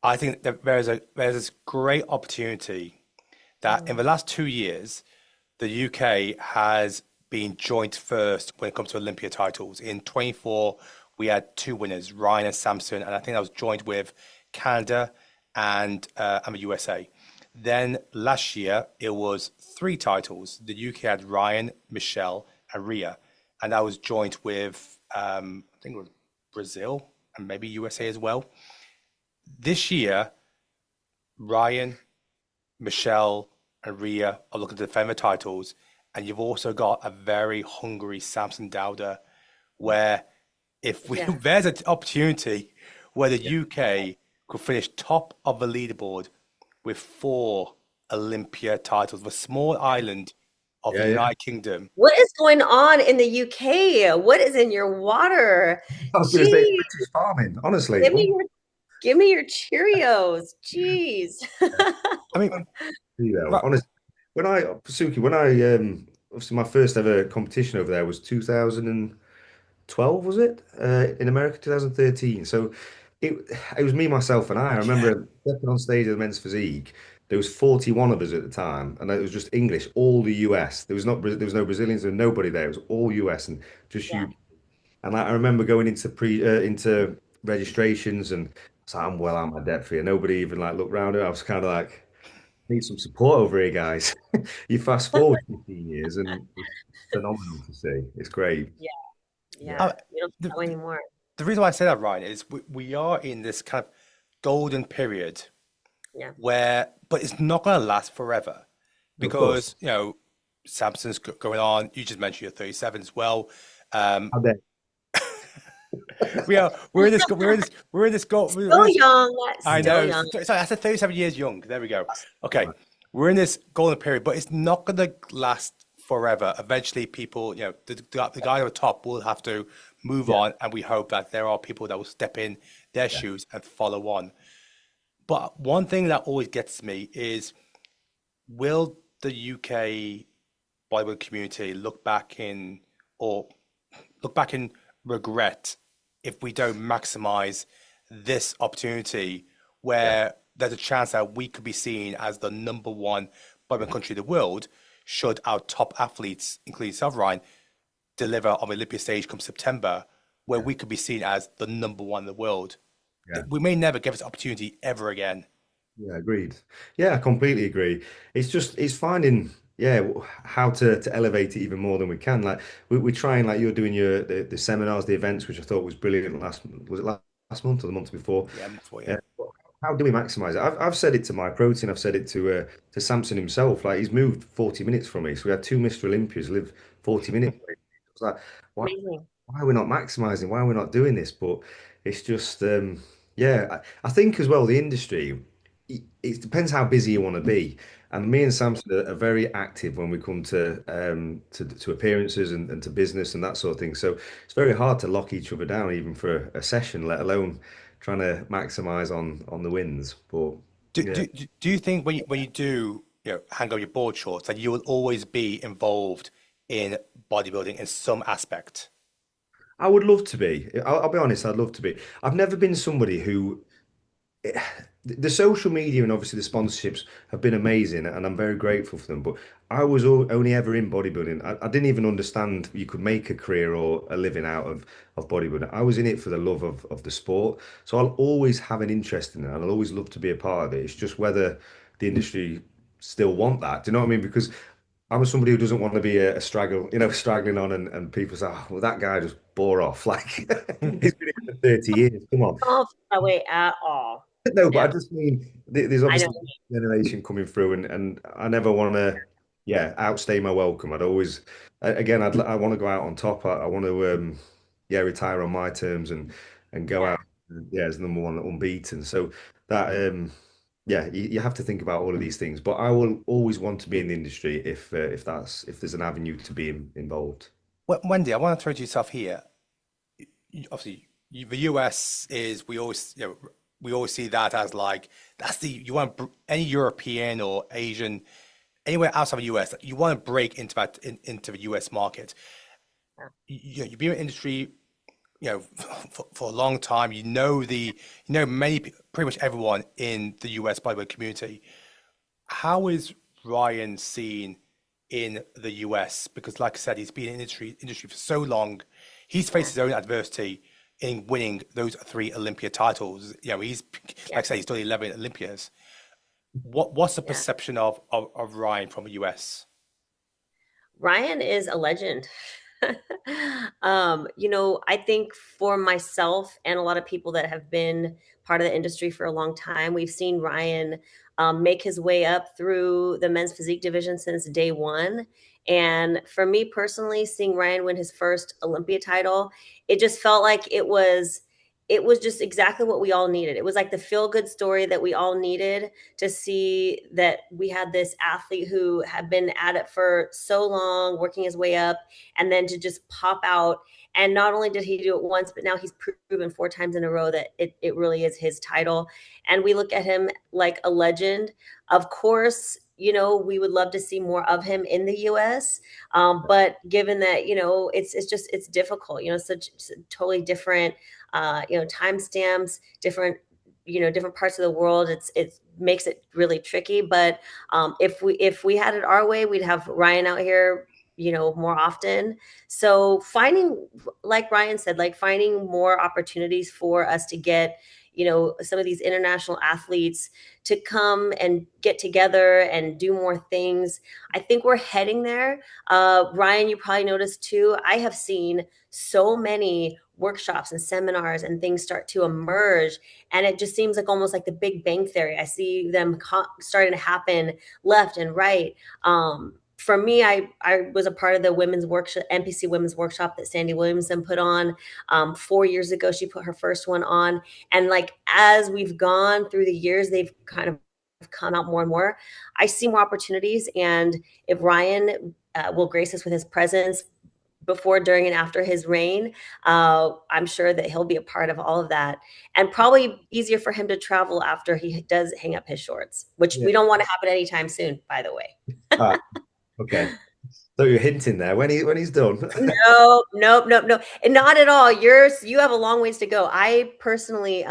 I think that there's this great opportunity that in Mm. the last 2 years, the UK has been joint first when it comes to Olympia titles. In 24, we had two winners, Ryan and Samson, and I think that was joined with Canada and the USA. Then last year, it was three titles. The UK had Ryan, Michelle, and Rhea, and that was joined with I think it was Brazil and maybe USA as well. This year, Ryan, Michelle, and Rhea are looking to defend the titles, and you've also got a very hungry Samson Dowder, where if we Yeah. there's an opportunity where the Yeah, UK could finish top of the leaderboard with four Olympia titles, the small island of the yeah, yeah. United Kingdom. What is going on in the UK? What is in your water? I was gonna say Geez, British farming, honestly. give me your give me your Cheerios. Jeez. I mean, You know, right, honestly, Suki, when I obviously my first ever competition over there was 2012, was it? In America, 2013. So it it was me, myself, and I. I yeah, remember stepping on stage at the men's physique. There was 41 of us at the time, and it was just English, all the US. There was no Brazilians, there was nobody there. It was all US and just Yeah. you. And I remember going into registrations, and so I'm well out of my depth here. Nobody even like looked around. I was kind of like, need some support over here, guys. You fast forward 15 years, and it's phenomenal to see. It's great. Yeah. Yeah. Yeah. I, You don't the, know anymore. the reason why I say that, Ryan, is we are in this kind of golden period Yeah. where, but it's not going to last forever Of course. because, you know, Samson's going on. You just mentioned you're 37 as well. Um, How dare we're in this goal. We're Still in this, young. I Still know. young. Sorry, I said 37 years young. There we go. Okay. We're in this golden period, but it's not going to last forever. Eventually, people, you know, the guy at the top will have to move Yeah, on, and we hope that there are people that will step in their yeah, shoes and follow on. But one thing that always gets me is will the UK Bible community or look back in regret if we don't maximize this opportunity yeah, where there's a chance that we could be seen as the number one bodybuilding country in the world should our top athletes, including self Ryan, deliver on the Olympia stage come September, where yeah, we could be seen as the number one in the world. yeah. We may never get this opportunity ever again. Yeah, agreed. Yeah, I completely agree. It's finding how to elevate it even more than we can. Like we're trying, like you're doing the seminars, the events, which I thought was brilliant was it last month or the month before? Yeah, before, yeah. Yeah. How do we maximize it? I've said it to my protein. I've said it to Samson himself. Like he's moved 40 minutes from me. So we had two Mr. Olympias live 40 minutes away. It's like, why Amazing. why are we not maximizing? Why are we not doing this? But it's just yeah, I think as well the industry. It depends how busy you want to be. And me and Samson are very active when we come to appearances and to business and that sort of thing. So it's very hard to lock each other down even for a session, let alone trying to maximize on the wins. But Do, yeah, do, do you think when you do, you know, hang on your board shorts that you will always be involved in bodybuilding in some aspect? I would love to be. I'll be honest, I'd love to be. I've never been somebody who the social media and obviously the sponsorships have been amazing and I'm very grateful for them. But I was only ever in bodybuilding. I didn't even understand you could make a career or a living out of bodybuilding. I was in it for the love of the sport. So I'll always have an interest in it and I'll always love to be a part of it. It's just whether the industry still want that. Do you know what I mean? Because I'm somebody who doesn't want to be a straggle, straggling on and people say, oh, well, that guy just bore off. Like he's been here for 30 years. Come on. Don't feel that way at all. No, but I No, just mean there's I know. obviously a generation coming through, and I never want to, yeah, outstay my welcome. I'd always, again, I want to go out on top. I want to, yeah, retire on my terms and go Yeah. out, yeah, as number one unbeaten. So that, yeah, you have to think about all of these things. But I will always want to be in the industry if there's an avenue to be involved. Wendy, I want to throw to yourself here. Obviously, the US is we always, you know, we always see that as like that's the you want any European or Asian anywhere outside the US, you want to break into into the US market. You've been in the industry, for a long time. Many pretty much everyone in the US bodybuilding community. How is Ryan seen in the US? Because, like I said, he's been in industry for so long. He's faced his own adversity in winning those three Olympia titles. He's like I said, he's done 11 Olympias. What's the Yeah. perception of Ryan from the US? Ryan is a legend. I think for myself and a lot of people that have been part of the industry for a long time, we've seen Ryan make his way up through the men's physique division since day one. And for me personally, seeing Ryan win his first Olympia title, it just felt like it was just exactly what we all needed. It was like the feel good story that we all needed to see that we had this athlete who had been at it for so long, working his way up, and then to just pop out. And not only did he do it once, but now he's proven 4 times in a row that it really is his title. And we look at him like a legend. Of course, we would love to see more of him in the US. But given that, it's difficult, such totally different timestamps, different parts of the world. It makes it really tricky. But if we had it our way, we'd have Ryan out here, more often. So finding, like Ryan said, like finding more opportunities for us to get, some of these international athletes to come and get together and do more things. I think we're heading there. Ryan, you probably noticed too, I have seen so many workshops and seminars and things start to emerge, and it just seems like almost like the Big Bang Theory. I see them starting to happen left and right. For me, I was a part of the women's workshop, NPC women's workshop that Sandy Williamson put on 4 years ago. She put her first one on, and like as we've gone through the years, they've kind of come out more and more. I see more opportunities, and if Ryan will grace us with his presence before, during, and after his reign, I'm sure that he'll be a part of all of that, and probably easier for him to travel after he does hang up his shorts, which Yeah. we don't want to happen anytime soon, by the way. Ah, okay. So you're hinting there when he's done. No, nope, nope, no, and not at all. You have a long ways to go. I personally,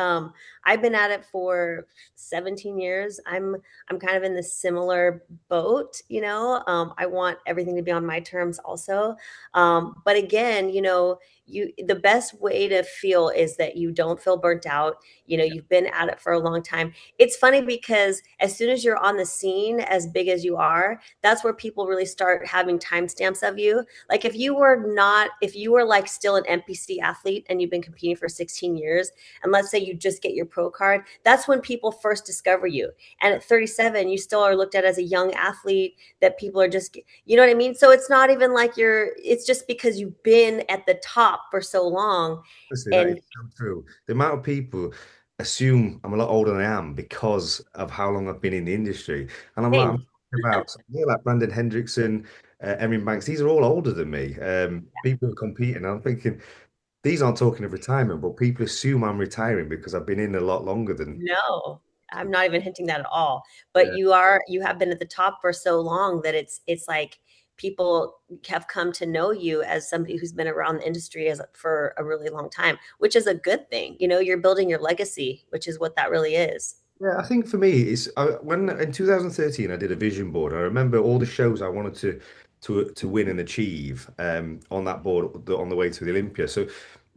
I've been at it for 17 years. I'm kind of in the similar boat, I want everything to be on my terms also. But again, the best way to feel is that you don't feel burnt out. You've been at it for a long time. It's funny because as soon as you're on the scene, as big as you are, that's where people really start having timestamps of you. Like if you were like still an NPC athlete and you've been competing for 16 years, and let's say you just get your pro card, that's when people first discover you. And at 37, you still are looked at as a young athlete that people are just, you know what I mean? So it's not even like it's just because you've been at the top for so long. Honestly, that is And so true. The amount of people assume I'm a lot older than I am because of how long I've been in the industry. And I'm same. talking about like Brandon Hendrickson, Erin Banks, these are all older than me. People who are competing. And I'm thinking, these aren't talking of retirement, but people assume I'm retiring because I've been in a lot longer than. No, I'm not even hinting that at all. But Yeah. you have been at the top for so long that it's like people have come to know you as somebody who's been around the industry for a really long time, which is a good thing. You're building your legacy, which is what that really is. Yeah, I think for me, when in 2013 I did a vision board. I remember all the shows I wanted to win and achieve on that board on the way to the Olympia. So,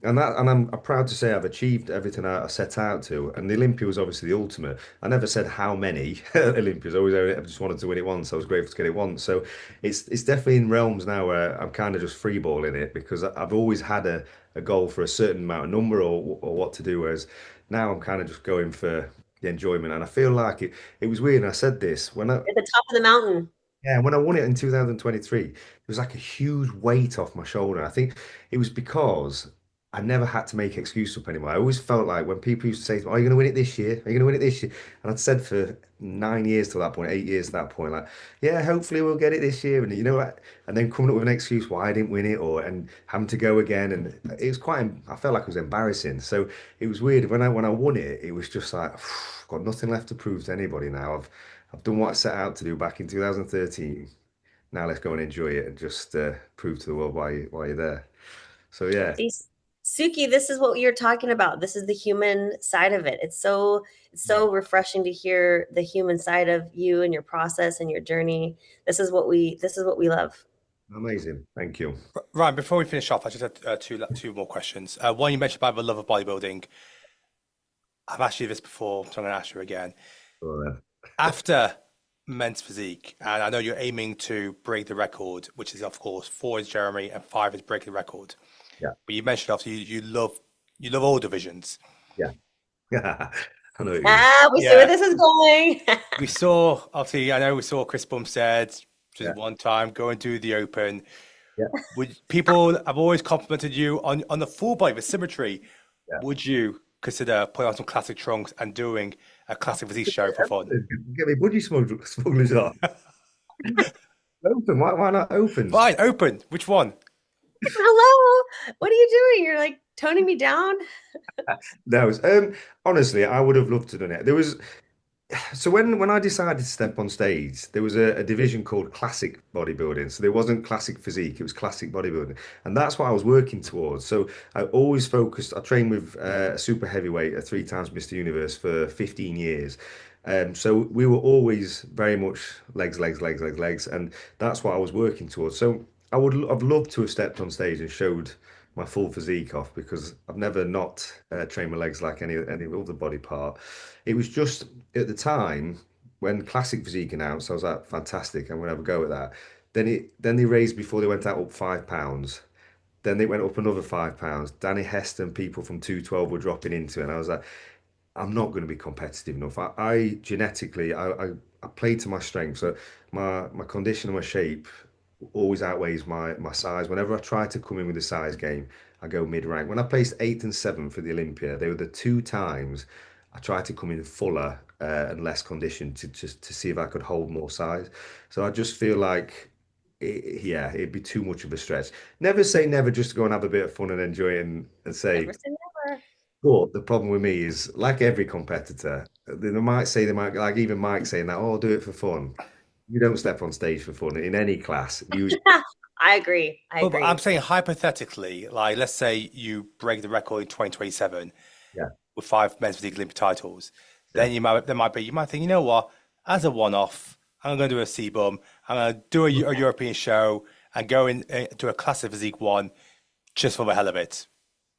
and I'm proud to say I've achieved everything I set out to. And the Olympia was obviously the ultimate. I never said how many Olympias. I just wanted to win it once. I was grateful to get it once. So it's definitely in realms now where I'm kind of just freeballing it because I've always had a goal for a certain amount of number or what to do. Whereas now I'm kind of just going for the enjoyment. And I feel like it was weird. And I said this At the top of the mountain. yeah, when I won it in 2023, it was like a huge weight off my shoulder. I think it was because I never had to make excuses up anymore. I always felt like when people used to say, "Are you going to win it this year? Are you going to win it this year?" And I'd said for 9 years to that point, 8 years to that point, like, "Yeah, hopefully we'll get it this year." And you know what? And then coming up with an excuse why I didn't win it, or and having to go again, and it was quite. I felt like it was embarrassing. So it was weird when I won it. It was just like, got nothing left to prove to anybody now. I've done what I set out to do back in 2013. Now let's go and enjoy it and just prove to the world why you're there. So yeah. These Suki, this is what you're talking about. This is the human side of it. It's so refreshing to hear the human side of you and your process and your journey. This is what we love. Amazing. Thank you. Ryan, before we finish off, I just had two more questions. One, you mentioned about the love of bodybuilding. I've asked you this before, so I'm going to ask you again. Well, After men's physique, and I know you're aiming to break the record, which is of course 4 is Jeremy and 5 is breaking the record. yeah. But you mentioned obviously you love all divisions. Yeah. I know what you mean. We see where Yeah, this is going. we saw obviously. I know we saw Chris Bumstead just Yeah. one time go and do the open. Yeah. Would people have always complimented you on the full body, the symmetry? Yeah. Would you consider putting on some classic trunks and doing a classic physique show for fun? Get me budgie smugglers on. Open. Why not opens? Fine, open. Which one? Hello, what are you doing? You're like toning me down. No, honestly, I would have loved to done it. There was So when I decided to step on stage, there was a division called classic bodybuilding. So there wasn't classic physique, it was classic bodybuilding. And that's what I was working towards. So I always focused, I trained with a super heavyweight, a 3 times Mr. Universe for 15 years. So we were always very much legs, legs, legs, legs, legs. And that's what I was working towards. So I've loved to have stepped on stage and showed my full physique off because I've never not trained my legs like any other body part. It was just at the time when Classic Physique announced, I was like, fantastic, I'm gonna have a go at that. Then they raised before they went out up £5. Then they went up another £5. Danny Heston, people from 212 were dropping into it, and I was like, I'm not going to be competitive enough. I genetically, I play to my strength. So my condition and my shape always outweighs my size. Whenever I try to come in with a size game, I go mid rank. When I placed 8th and 7th for the Olympia, they were the 2 times I tried to come in fuller and less conditioned to see if I could hold more size. So I just feel like yeah, it'd be too much of a stretch. Never say never, just to go and have a bit of fun and enjoy it and say. Never say never. But the problem with me is, like every competitor, they might like even Mike saying that, oh, I'll do it for fun. You don't step on stage for fun in any class. Usually, I agree. I But I'm agree. saying hypothetically, like let's say you break the record in 2027 yeah, with 5 men's physique Olympic titles, yeah, then you might think, you know what, as a one-off, I'm going to do a C-bum, I'm going to do a European show and go in to a classic physique one just for the hell of it.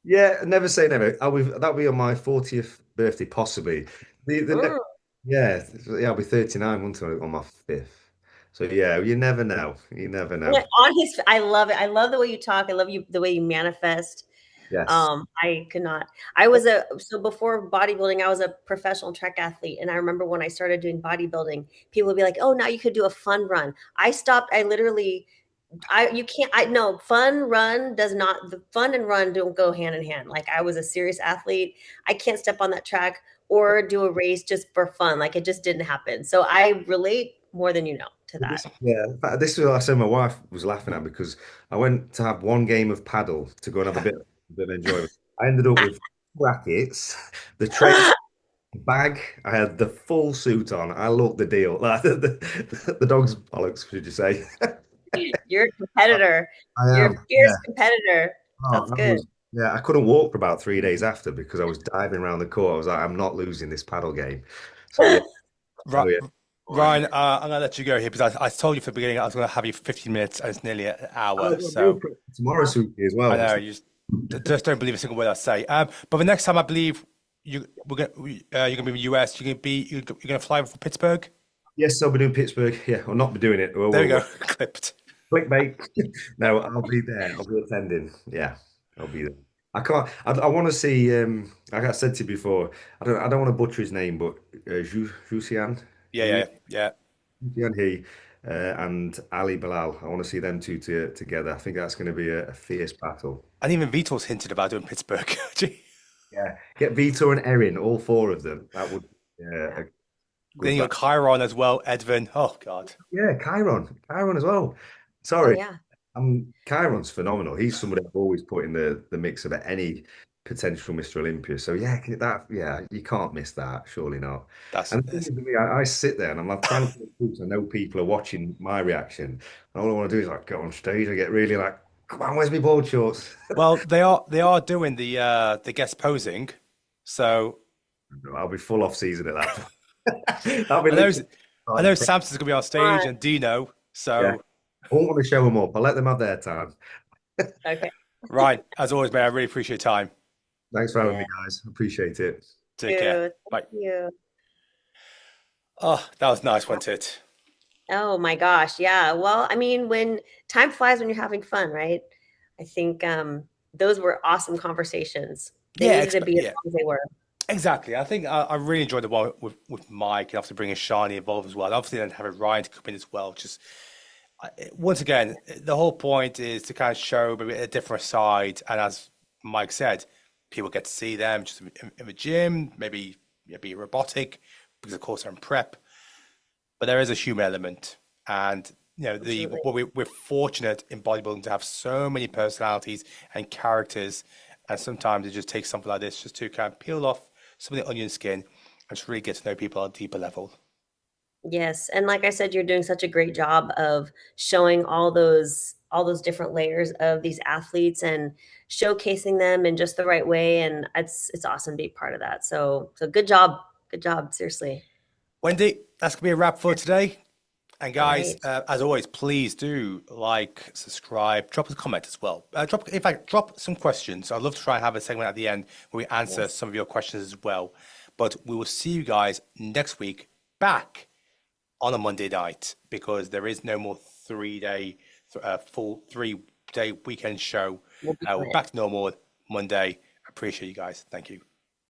yeah. Never say never. That'll be on my 40th birthday, possibly. The next, Mm. yeah, I'll be 39 once on my 5th. So yeah, you never know. You never know. Yeah, I love it. I love the way you talk. I love the way you manifest. Yes. I could not. I was so before bodybuilding, I was a professional track athlete. And I remember when I started doing bodybuilding, people would be like, oh, now you could do a fun run. I stopped. I literally, you can't, no, fun run does not, the fun and run don't go hand in hand. Like I was a serious athlete. I can't step on that track or do a race just for fun. Like it just didn't happen. So I relate more than you know to that. Yeah, in fact, this is what I said my wife was laughing at because I went to have one game of paddle to go and have a bit of enjoyment. I ended up with rackets, the train bag. I had the full suit on. I looked the deal. Like the dog's bollocks, should you say? You're a competitor. I You're a am. Yeah. fierce competitor. Oh, That's good. yeah, I couldn't walk for about 3 days after because I was diving around the court. I was like, I'm not losing this paddle game. So yeah, Right, oh yeah. Ryan, I'm going to let you go here because I told you from the beginning I was going to have you for 15 minutes and it's nearly an Oh, hour. I've got meal So prep tomorrow, Suki, as I well. know you just don't believe a single word I say. But the next time I believe you're going to be in the US, you're going to fly over from Pittsburgh. Yes, I'll be doing Pittsburgh. Yeah, I'll not be doing it. There we go, clipped. Clickbait. No, I'll be there. I'll be attending. Yeah, I'll be there. I can't. I want to see. Like I said to you before, I don't want to butcher his name, but Jusian, Yeah, yeah, yeah. Jusian he. and Ali Bilal. I want to see them two together. I think that's going to be a fierce battle. And even Vitor's hinted about doing Pittsburgh. Gee. Yeah, get Vitor and Erin, all four of them. That would a Then good you got battle. Chiron as well, Edvin. Oh God. Yeah, Chiron as well. Oh Sorry, yeah. Chiron's phenomenal. He's somebody I've always put in the mix of any potential Mr. Olympia. So yeah, you can't miss that. Surely not. That's And the thing is with me, I sit there and I'm like trying to put groups. I know people are watching my reaction, and all I want to do is like go on stage. I get really like, come on, where's my board shorts? well, they are doing the guest posing. So I'll be full off season at that point. I'll be I know literally I know Samson's gonna be on stage Fun. and Dino. yeah. So I won't want to show them up. I'll let them have their time. Okay. Ryan, as always, mate, I really appreciate your time. Thanks for having Yeah. me, guys. Appreciate it. Take care. Thank Bye. you. Oh, that was nice, wasn't it? Oh my gosh. Yeah. Well, I mean, when time flies when you're having fun, right? I think those were awesome conversations. They Yeah, needed to be as yeah, long as they were. exactly. I think I really enjoyed the one with Mike and obviously bringing Shani involved as well. Obviously, then having Ryan to come in as well. Just once again, the whole point is to kind of show maybe a different side. And as Mike said, people get to see them just in the gym, maybe be robotic because of course they're in prep. But there is a human element, and Absolutely. we're fortunate in bodybuilding to have so many personalities and characters, and sometimes it just takes something like this just to kind of peel off some of the onion skin and just really get to know people on a deeper level. Yes, and like I said, you're doing such a great job of showing all those different layers of these athletes and showcasing them in just the right way, and it's awesome to be part of that. So good job, seriously. Wendy, that's gonna be a wrap for today. And All guys, right. as always, please do like, subscribe, drop us a comment as well. In fact, drop some questions. I'd love to try and have a segment at the end where we answer Yes. some of your questions as well. But we will see you guys next week back on a Monday night because there is no more full 3 day weekend show. We'll be We're on it. back to normal Monday. Appreciate you guys. Thank you.